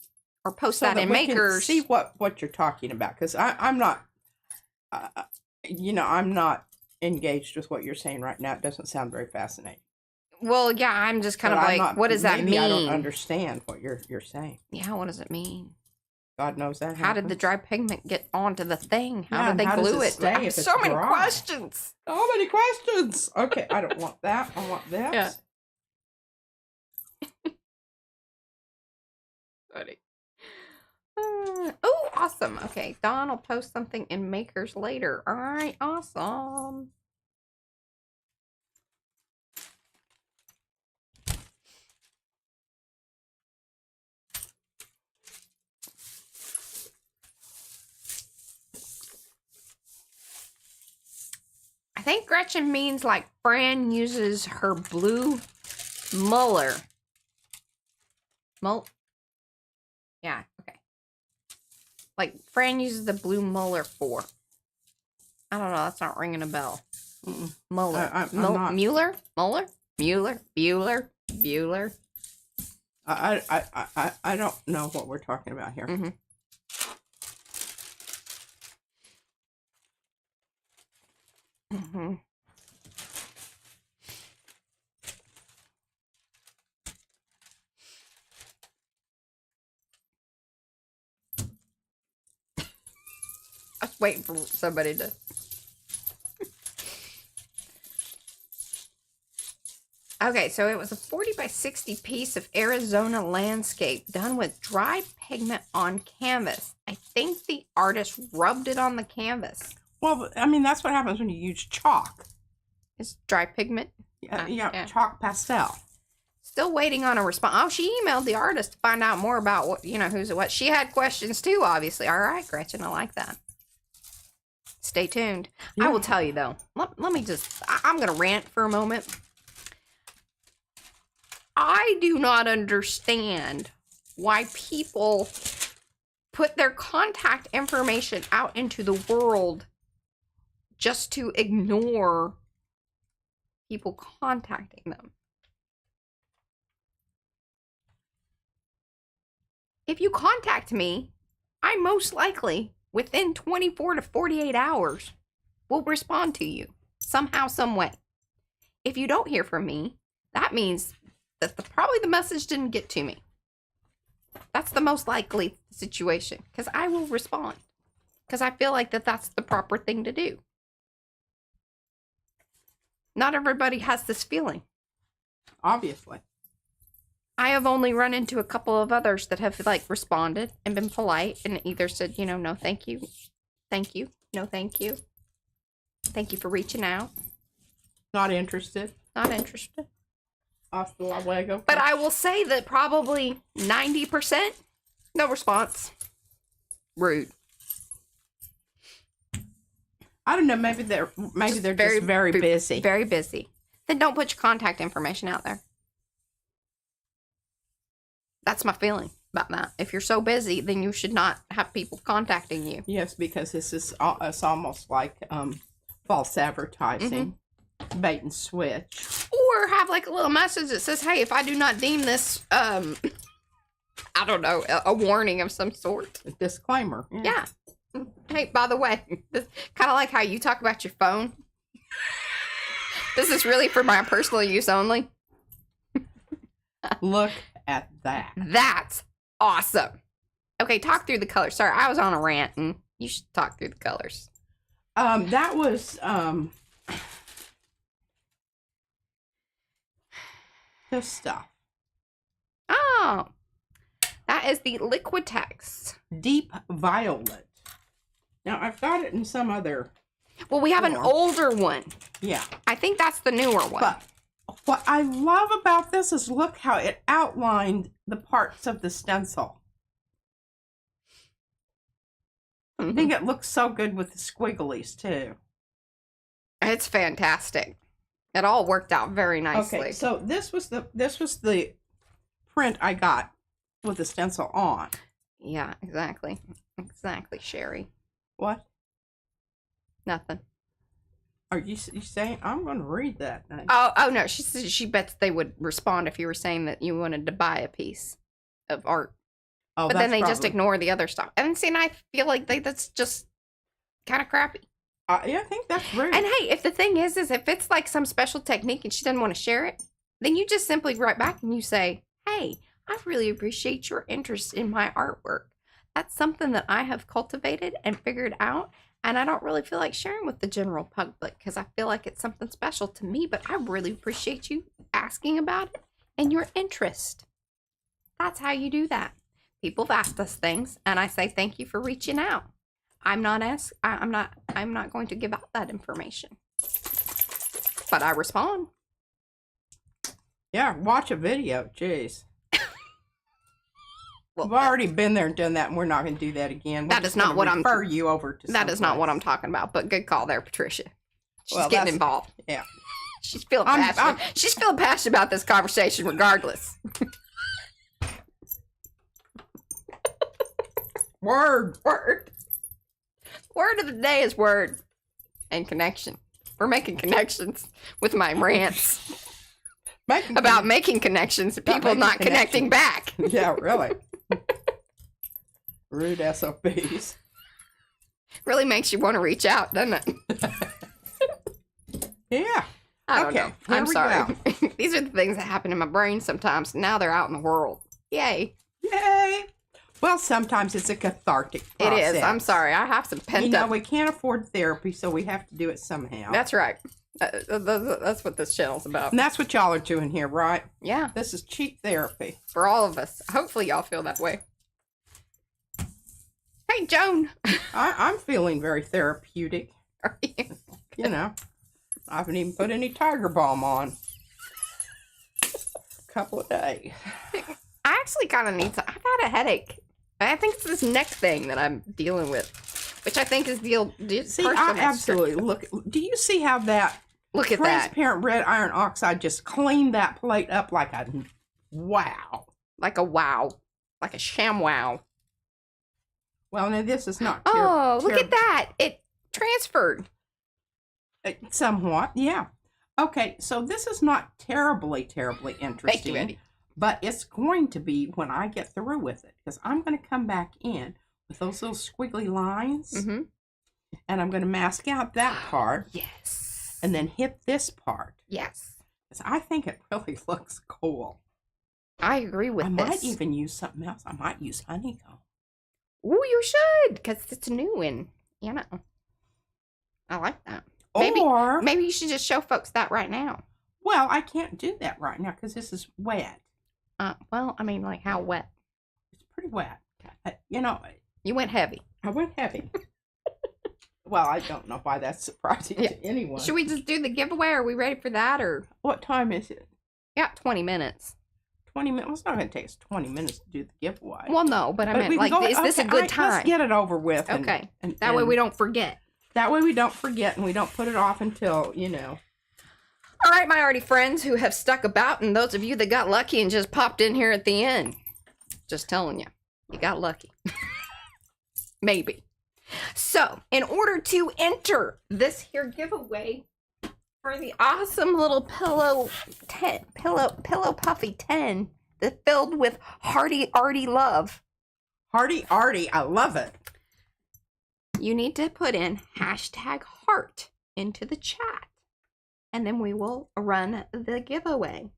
or post that in Makers? See what you're talking about, because I'm not, I'm not engaged with what you're saying right now. It doesn't sound very fascinating. Well, yeah, I'm just kind of like, what does that mean? I don't understand what you're saying. Yeah, what does it mean? God knows that. How did the dry pigment get onto the thing? How did they how glue does it? I have so many questions. So many questions. Okay, I don't want that. I want this. Yeah. Funny. Oh, awesome. Okay, Dawn will post something in Makers later. All right, awesome. I think Gretchen means like Fran uses her blue Muller. Yeah, okay. Like Fran uses the blue Muller for. I don't know, that's not ringing a bell. Muller. Mueller? Muller? Mueller? Bueller? Bueller? I don't know what we're talking about here. Mm-hmm. Mm-hmm. I was waiting for somebody to. Okay, so it was a 40 by 60 piece of Arizona landscape done with dry pigment on canvas. I think the artist rubbed it on the canvas. Well, I mean, that's what happens when you use chalk. It's dry pigment? Yeah, chalk pastel. Still waiting on a response. Oh, she emailed the artist to find out more about what, who's what. She had questions too, obviously. All right, Gretchen, I like that. Stay tuned. Yeah. I will tell you, though. Let me just, I'm going to rant for a moment. I do not understand why people put their contact information out into the world just to ignore people contacting them. If you contact me, I most likely, within 24 to 48 hours, will respond to you somehow, some way. If you don't hear from me, that means that probably the message didn't get to me. That's the most likely situation, because I will respond, because I feel like that's the proper thing to do. Not everybody has this feeling. Obviously. I have only run into a couple of others that have responded and been polite and either said, no, thank you. Thank you. No, thank you. Thank you for reaching out. Not interested. Not interested. Hasta luego. But I will say that probably 90%, no response. Rude. I don't know. Maybe they're just very busy. Very busy. then don't put your contact information out there. That's my feeling about that. If you're so busy, then you should not have people contacting you. Yes, because this is it's almost like false advertising, bait and switch. Or have like a little message that says, hey, if I do not deem this, I don't know, a warning of some sort. A disclaimer. Yeah. Hey, by the way, kind of like how you talk about your phone. This is really for my personal use only. Look at that. That's awesome. Okay, talk through the colors. Sorry, I was on a rant, and you should talk through the colors. That was this stuff. Oh, that is the Liquitex. Deep Violet. Now, I've got it in some other... Well, we have an older one. Yeah. I think that's the newer one. But what I love about this is look how it outlined the parts of the stencil. I think it looks so good with the squigglies, too. It's fantastic. It all worked out very nicely. Okay, so this was the print I got with the stencil on. Yeah, exactly. Exactly, Sherry. What? Nothing. Are you saying? I'm going to read that. Oh no. She bets they would respond if you were saying that you wanted to buy a piece of art. Oh, but then they just ignore the other stuff. And see, and I feel like that's just kind of crappy. Yeah, I think that's rude. And hey, if the thing is if it's like some special technique and she doesn't want to share it, then you just simply write back and you say, hey, I really appreciate your interest in my artwork. That's something that I have cultivated and figured out. And I don't really feel like sharing with the general public because I feel like it's something special to me, but I really appreciate you asking about it and your interest. That's how you do that. People have asked us things and I say, thank you for reaching out. I'm not going to give out that information, but I respond. Yeah. Watch a video. Jeez. Well, We've already been there and done that, and we're not going to do that again. That is not what I'm. Refer you over to. That is not what I'm talking about. But good call there, Patricia. She's Well, getting involved. Yeah. She's feeling passionate. She's feeling passionate about this conversation, regardless. Word of the day is word and connection. We're making connections with my rants about making connections. People not connecting back. Yeah, really. Rude SOBs. Really makes you want to reach out, doesn't it? Yeah. I don't know. I'm sorry. These are the things that happen in my brain sometimes. Now they're out in the world. Yay. Yay. Well, sometimes it's a cathartic process. It is. I'm sorry. I have some pent up. We can't afford therapy, so we have to do it somehow. That's right. That's what this channel's about. And that's what y'all are doing here, right? Yeah. This is cheap therapy. For all of us. Hopefully y'all feel that way. Hey, Joan. I'm feeling very therapeutic. Are you? You know, I haven't even put any Tiger Balm on. A couple of days. I actually kind of need to. I've had a headache. I think it's this neck thing that I'm dealing with, which I think is See, I absolutely look. Do you see how that look at transparent red iron oxide just cleaned that plate up like a wow, like a wow, like a sham wow. Well, now this is not. Look at that! It transferred. Somewhat, yeah. Okay, so this is not terribly interesting. Thank you, Eddie. But it's going to be when I get through with it. Because I'm going to come back in with those little squiggly lines. Mm-hmm. And I'm going to mask out that part. Yes. And then hit this part. Yes. Because I think it really looks cool. I agree with this. I might even use something else. I might use honeycomb. Ooh, you should. Because it's new and, you know. I like that. Maybe you should just show folks that right now. Well, I can't do that right now because this is wet. Well, I mean, like how wet? It's pretty wet. You know. You went heavy. I went heavy. Well, I don't know why that's surprising to anyone. Should we just do the giveaway? Are we ready for that? Or what time is it? Yeah, 20 minutes. 20 minutes? Well, it's not going to take us 20 minutes to do the giveaway. Well, no, but I meant, like, is this a good time? Let's get it over with. Okay. That way we don't forget. That way we don't forget and we don't put it off until, you know. All right, my Arty friends who have stuck about, and those of you that got lucky and just popped in here at the end. Just telling you, you got lucky. Maybe. So, in order to enter this here giveaway for the awesome little pillow puffy 10 that's filled with hearty Arty love. Hearty Arty, I love it. You need to put in #heart into the chat, and then we will run the giveaway.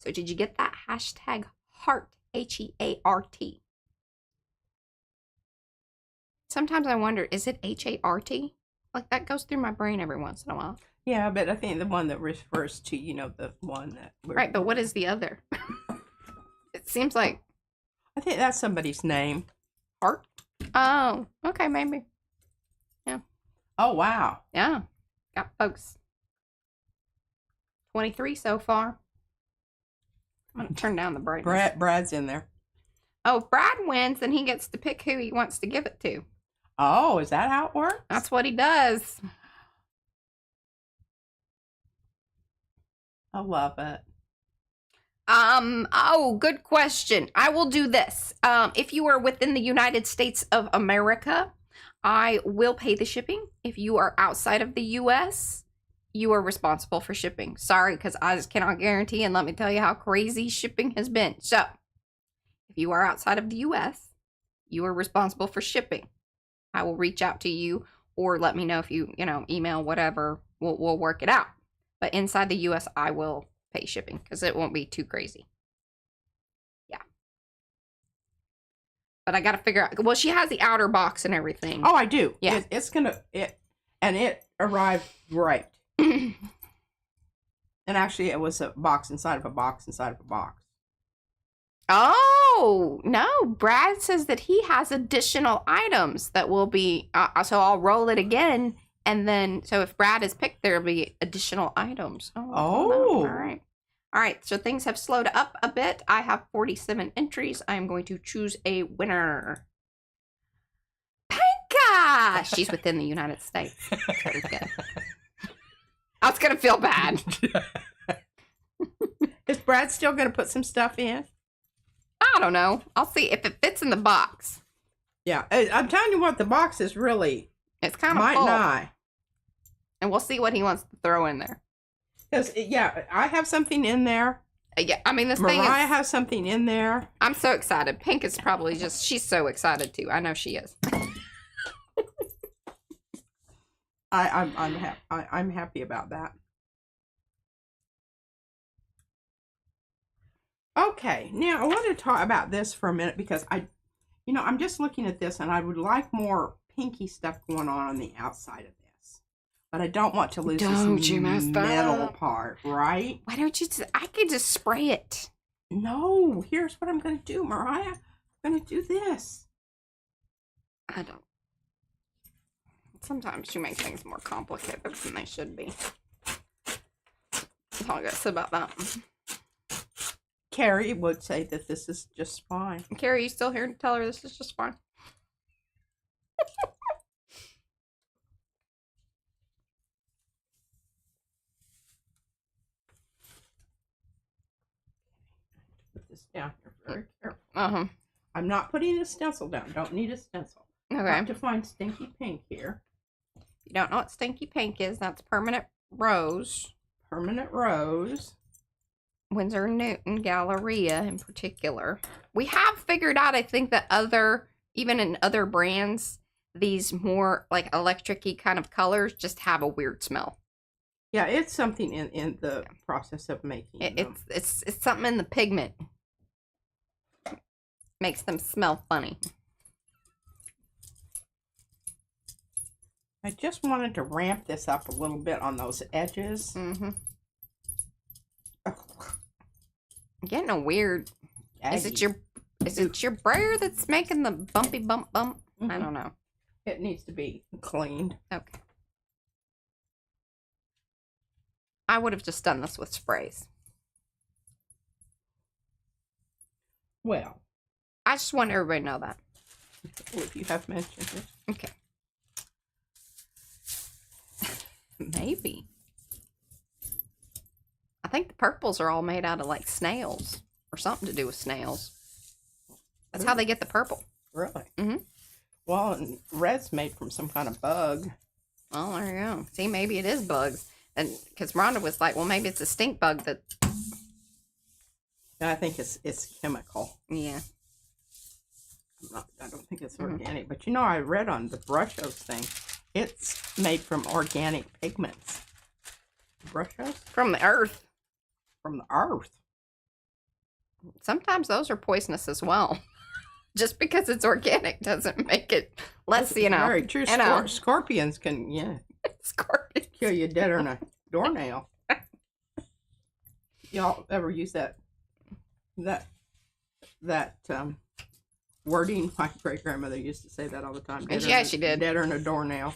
So did you get that? #heart, HEART. Sometimes I wonder, is it HART? Like, that goes through my brain every once in a while. Yeah, but I think the one that refers to, the one that... Right, but what is the other? It seems like... I think that's somebody's name. Heart? Oh, okay, maybe. Yeah. Oh, wow. Yeah. Got folks. 23 so far. I'm going to turn down the brightness. Brad's in there. Oh, if Brad wins, then he gets to pick who he wants to give it to. Oh, is that how it works? That's what he does. I love it. Oh, good question. I will do this. If you are within the United States of America, I will pay the shipping. If you are outside of the US, you are responsible for shipping. Sorry, because I just cannot guarantee, and let me tell you how crazy shipping has been. So, if you are outside of the US, you are responsible for shipping. I will reach out to you, or let me know if you, email, whatever. We'll work it out. But inside the US, I will pay shipping because it won't be too crazy. Yeah. But I got to figure out. Well, she has the outer box and everything. Oh, I do. Yeah. It arrived right. And actually, it was a box inside of a box inside of a box. Oh, no. Brad says that he has additional items that will be, so I'll roll it again. And then, so if Brad is picked, there'll be additional items. Oh. All right. All right. So things have slowed up a bit. I have 47 entries. I'm going to choose a winner. Panka! She's within the United States. Very good. I was going to feel bad. Is Brad still going to put some stuff in? I don't know. I'll see if it fits in the box. Yeah. I'm telling you what, the box is really... It's kind of might full. not. And we'll see what he wants to throw in there. Because, yeah, I have something in there. Yeah, I mean, this Mariah thing is... has something in there. I'm so excited. Pink is probably just... She's so excited, too. I know she is. I'm happy about that. Okay, now I want to talk about this for a minute because I'm just looking at this and I would like more pinky stuff going on the outside of this. But I don't want to lose this metal part, right? Why don't you I could just spray it. No, here's what I'm going to do, Mariah. I'm going to do this. I don't. Sometimes you make things more complicated than they should be. That's all I got to say about that. Carrie would say that this is just fine. Carrie, you still here to tell her this is just fine? Put this down here very carefully. I'm not putting a stencil down. Don't need a stencil. Okay. I have to find Stinky Pink here. If you don't know what Stinky Pink is, that's Permanent Rose. Permanent Rose. Winsor & Newton Galleria in particular. We have figured out, I think, that even in other brands, these more like electric-y kind of colors just have a weird smell. Yeah, it's something in the process of making It's something in the pigment. Makes them smell funny. I just wanted to ramp this up a little bit on those edges. Mm-hmm. I'm getting a weird... Is it your brayer that's making the bumpy bump? Mm-hmm. I don't know. It needs to be cleaned. Okay. I would have just done this with sprays. Well. I just want everybody to know that. If you have mentioned it. Okay. Maybe. I think the purples are all made out of like snails or something to do with snails. That's how they get the purple. Really? Mm-hmm. Well, and red's made from some kind of bug. Oh, there you go. See, maybe it is bugs. And because Rhonda was like, well, maybe it's a stink bug that. I think it's chemical. Yeah. I don't think it's organic. But you know, I read on the Brushos thing, it's made from organic pigments. Brushos? From the earth. From the earth. Sometimes those are poisonous as well. Just because it's organic doesn't make it less, you know. Very true. Scorpions can, Scorpions. kill you deader than a doornail. Y'all ever use that wording? My great grandmother used to say that all the time. Yeah, she did. Deader than a doornail.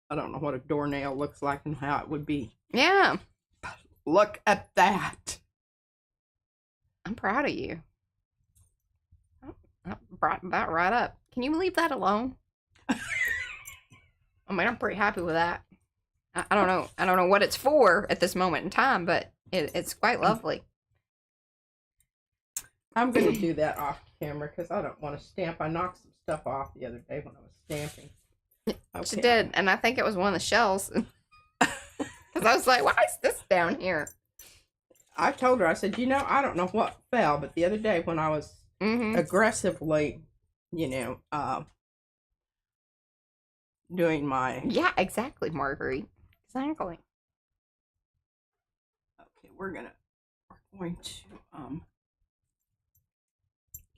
I don't know what a doornail looks like and how it would be. Yeah. Look at that. I'm proud of you. I brought that right up. Can you leave that alone? I mean, I'm pretty happy with that. I don't know. I don't know what it's for at this moment in time, but it's quite lovely. I'm going to do that off camera because I don't want to stamp. I knocked some stuff off the other day when I was stamping. Okay. She did, and I think it was one of the shells. Because I was like, why is this down here? I told her, I said, I don't know what fell, but the other day when I was aggressively, doing my... Yeah, exactly, Marguerite. Exactly. Okay, we're going to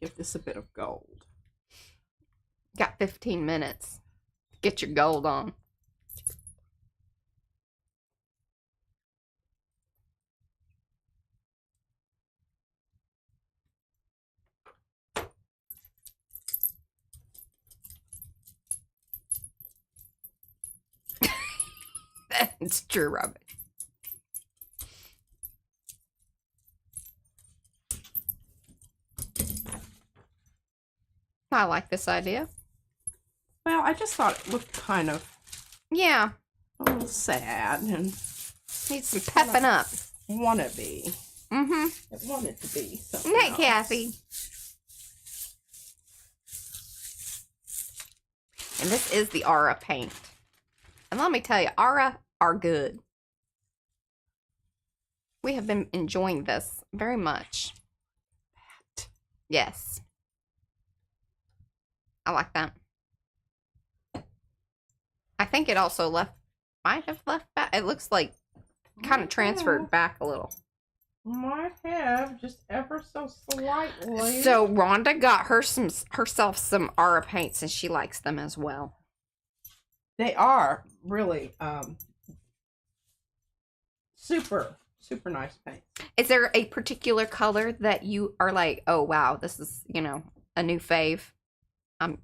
give this a bit of gold. Got 15 minutes. Get your gold on. It's true, Robin. I like this idea. Well, I just thought it looked kind of a little sad and needs some pepping up. Wannabe. Mm-hmm. It wanted to be something Hey, else. Kathy. And this is the Aura paint. And let me tell you, Aura are good. We have been enjoying this very much. Yes. I like that. I think it also might have left back. It looks like kind of transferred back a little. Might have, just ever so slightly. So Rhonda got herself some Aura paints, and she likes them as well. They are really super nice paints. Is there a particular color that you are like, oh wow, this is, a new fave? I'm,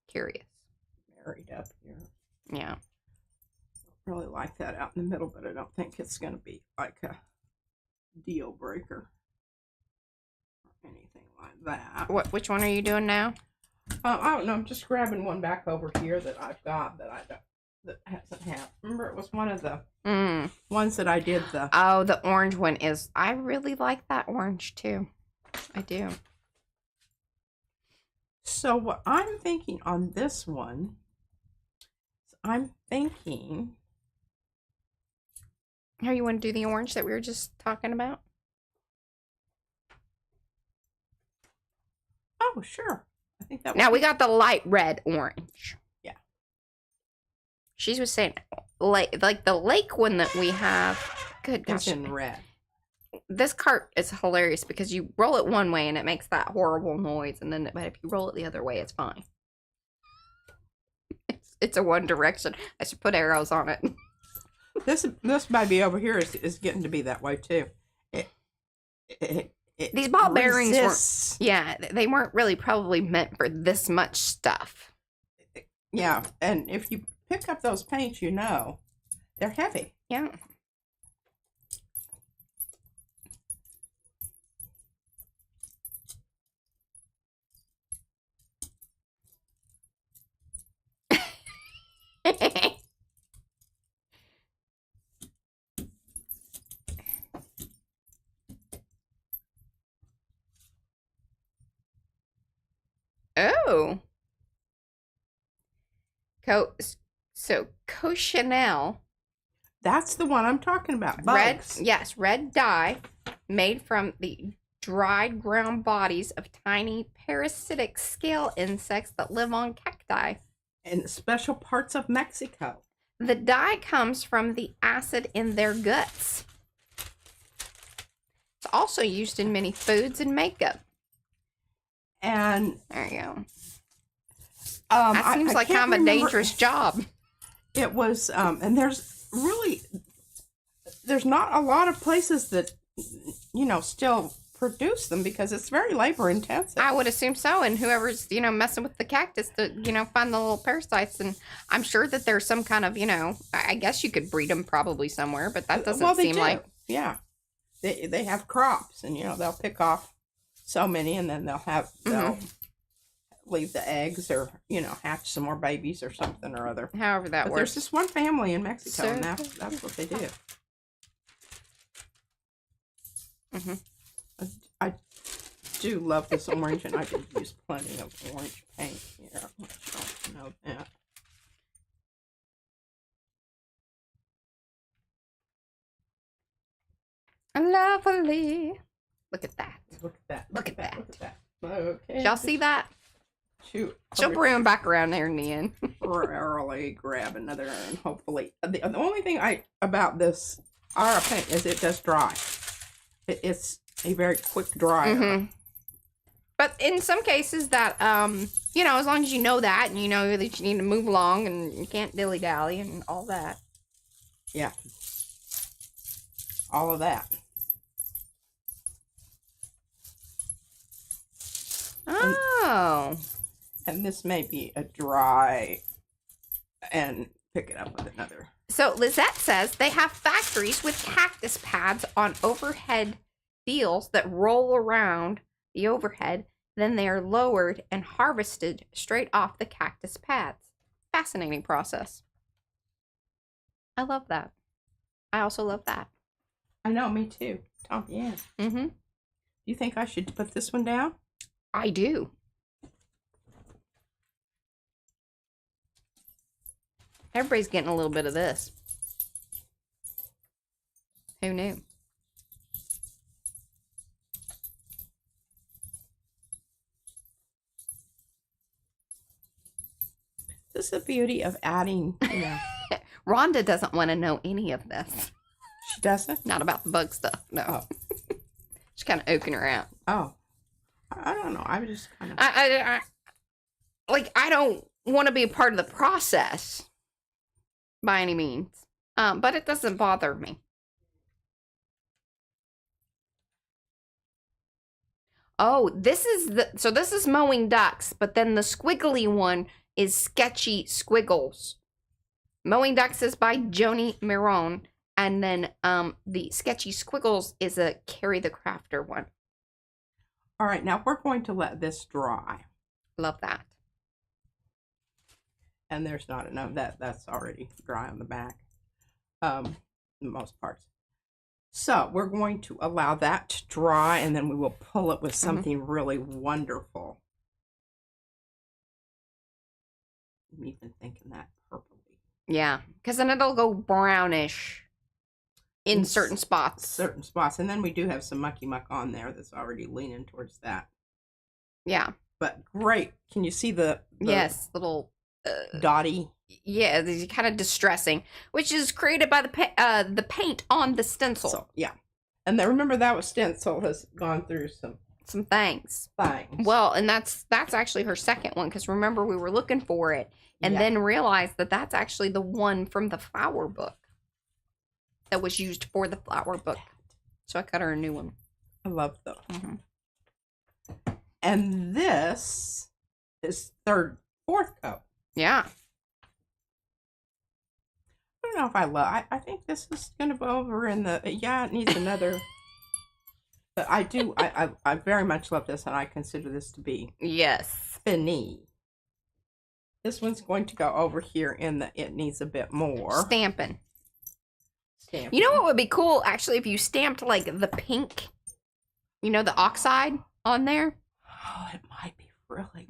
curious. Married up here. Yeah. I really like that out in the middle, but I don't think it's going to be like a deal breaker or anything like that. Which one are you doing now? I don't know. I'm just grabbing one back over here that I've got that hasn't happened. Remember, it was one of the ones that I did the. Oh, the orange one is. I really like that orange too. I do. So what I'm thinking on this one, I'm thinking. How you want to do the orange that we were just talking about? Oh, sure. I think that. Now we got the light red orange. Yeah. She was saying, like the lake one that we have. Good gosh. It's in red. This cart is hilarious because you roll it one way and it makes that horrible noise, but if you roll it the other way, it's fine. It's a one direction. I should put arrows on it. This baby over here is getting to be that way too. These ball bearings resists. they weren't really probably meant for this much stuff. Yeah, and if you pick up those paints, they're heavy. Yeah. Oh. Cochineal. That's the one I'm talking about. Red, Bugs. yes, red dye made from the dried ground bodies of tiny parasitic scale insects that live on cacti. In special parts of Mexico. The dye comes from the acid in their guts. It's also used in many foods and makeup. And there you go. That seems like kind of a dangerous job. It was, and there's not a lot of places that, still produce them because it's very labor intensive. I would assume so. And whoever's, messing with the cactus to, find the little parasites. And I'm sure that there's some kind of, I guess you could breed them probably somewhere, but that doesn't seem like. Yeah. They have crops and, they'll pick off so many and then they'll leave the eggs or, hatch some more babies or something or other. However that works. works. There's just one family in Mexico and that's what they do. Mm-hmm. I do love this orange, and I did use plenty of orange paint here. I don't know that. Lovely. Look at that. Look at that. Look at that. Look at that. Okay. Did y'all see that? Shoot. She'll bring them back around there in the end. Rarely grab another, and hopefully. The only thing about this Arty paint is it does dry. It's a very quick dryer. Mm-hmm. But in some cases that, as long as you know that and you know that you need to move along and you can't dilly-dally and all that. Yeah. All of that. Oh. And this may be a dry and pick it up with another. So Lizette says they have factories with cactus pads on overhead deals that roll around the overhead. Then they are lowered and harvested straight off the cactus pads. Fascinating process. I love that. I also love that. I know, me too. Oh, yeah. Mm-hmm. You think I should put this one down? I do. Everybody's getting a little bit of this. Who knew? This is the beauty of adding, Rhonda doesn't want to know any of this. She doesn't? Not about the bug stuff, no. Oh. She's kind of oaking her out. Oh. I don't know. I was just kind of... I don't want to be a part of the process by any means. But it doesn't bother me. Oh, this is mowing ducks, but then the squiggly one is Sketchy Squiggles. Mowing Ducks is by Joni Miron, and then the Sketchy Squiggles is a Carrie the Crafter one. All right, now we're going to let this dry. Love that. And there's not enough. That's already dry on the back, in most parts. So we're going to allow that to dry, and then we will pull it with something really wonderful. I'm even thinking that purpley. Yeah, because then it'll go brownish in certain spots. Certain spots. And then we do have some mucky muck on there that's already leaning towards that. Yeah. But great. Can you see the yes, little... dotty? Yeah, these kind of distressing, which is created by the paint on the stencil. So, yeah. And then remember that was stencil has gone through some things. Well, and that's actually her second one, because remember we were looking for it and then realized that that's actually the one from the flower book that was used for the flower book. So I cut her a new one. I love those. And this is fourth coat. Yeah. I don't know if I love. I think this is going to go over in the. Yeah, it needs another. But I do. I very much love this, and I consider this to be fini. This one's going to go over here in the. It needs a bit more stamping. You know what would be cool actually if you stamped like the pink, the oxide on there. Oh, it might be really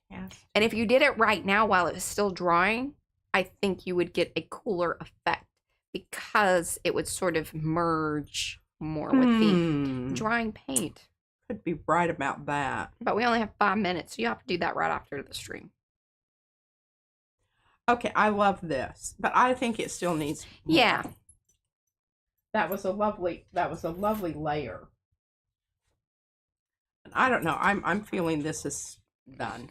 fantastic. And if you did it right now while it was still drying, I think you would get a cooler effect because it would sort of merge more with the drying paint. Could be right about that. But we only have 5 minutes, so you have to do that right after the stream. Okay, I love this, but I think it still needs more. Yeah. That was a lovely layer. And I don't know, I'm feeling this is done.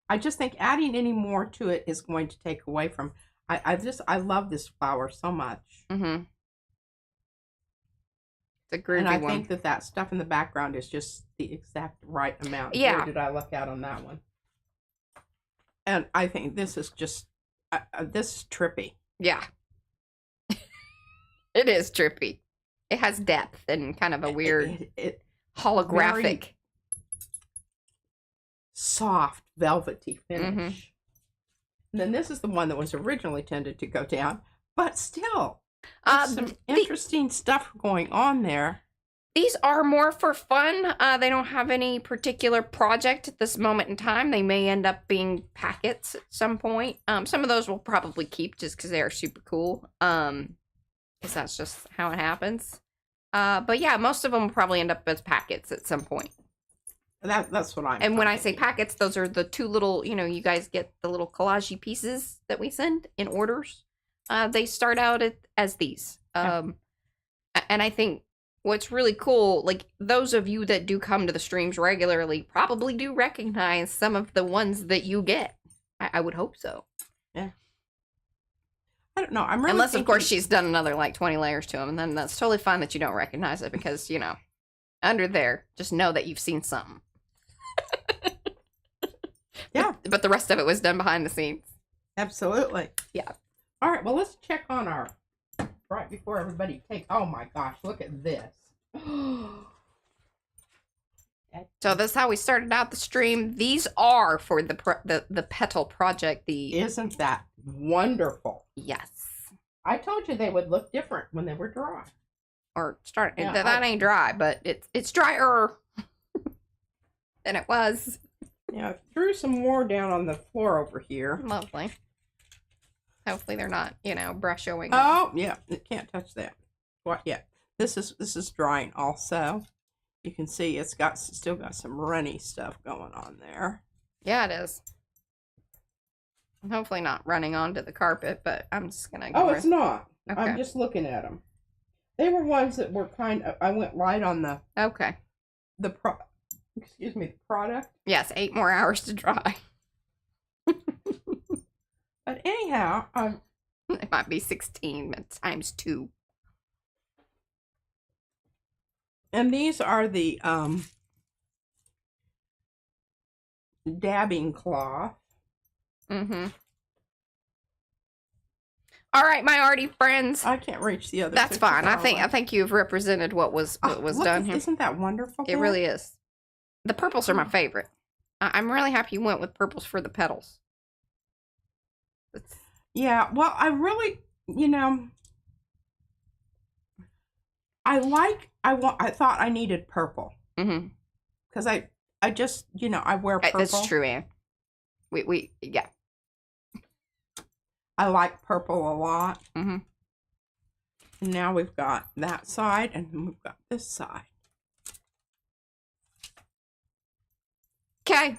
I just think adding any more to it is going to take away from I love this flower so much. Mm-hmm. It's a groovy and I one. think that stuff in the background is just the exact right amount. Yeah. Where did I luck out on that one? And I think this is just, this is trippy. Yeah. It is trippy. It has depth and kind of a weird holographic. Soft, velvety finish. And then this is the one that was originally tended to go down, but still, there's some interesting stuff going on there. These are more for fun. They don't have any particular project at this moment in time. They may end up being packets at some point. Some of those we'll probably keep just because they are super cool. Because that's just how it happens. But yeah, most of them will probably end up as packets at some point. That's what I'm. And when I say packets, those are the two little, you guys get the little collage pieces that we send in orders. They start out as these. And I think what's really cool, like those of you that do come to the streams regularly probably do recognize some of the ones that you get. I would hope so. Yeah. I don't know. I'm really Unless, of course, she's done another like 20 layers to them, and then that's totally fine that you don't recognize it because, under there, just know that you've seen something. Yeah. But the rest of it was done behind the scenes. Absolutely. Yeah. All right. Well, let's check on our, right before everybody takes, oh my gosh, look at this. So this is how we started out the stream. These are for the petal project. Isn't that wonderful? Yes. I told you they would look different when they were dry. Or start. Yeah, that ain't dry, but it's drier than it was. Yeah, I threw some more down on the floor over here. Lovely. Hopefully thing. They're not, you know, brushing. Oh, yeah. It can't touch that. What yet? This is drying also. You can see it's got still got some runny stuff going on there. Yeah, it is. Hopefully not running onto the carpet, but I'm just gonna. Oh, it's not. Okay. I'm just looking at them. They were ones that were kind of. I went light on the. Okay. The excuse me, the product. Yes, 8 more hours to dry. But anyhow, it might be 16 times 2. And these are the dabbing cloth. Mm-hmm. All right, my Arty friends. I can't reach the other. That's fine. I think you've represented what was done here. Isn't that wonderful? It really is. The purples are my favorite. I'm really happy you went with purples for the petals. Yeah, well, I really, you know, I thought I needed purple. Mm-hmm. Because I just, you know, I wear purple. That's true, Anne. Yeah. I like purple a lot. Mm-hmm. And now we've got that side and we've got this side. Okay.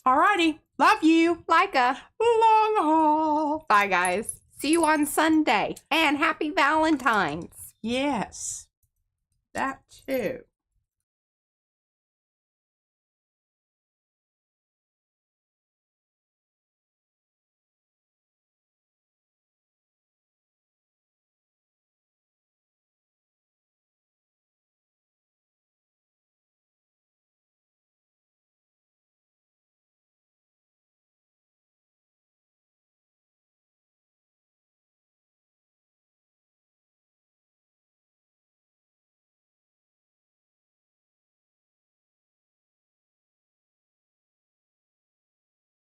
Alrighty. Love you. Like a long haul. Bye, guys. See you on Sunday. And happy Valentine's. Yes. That too.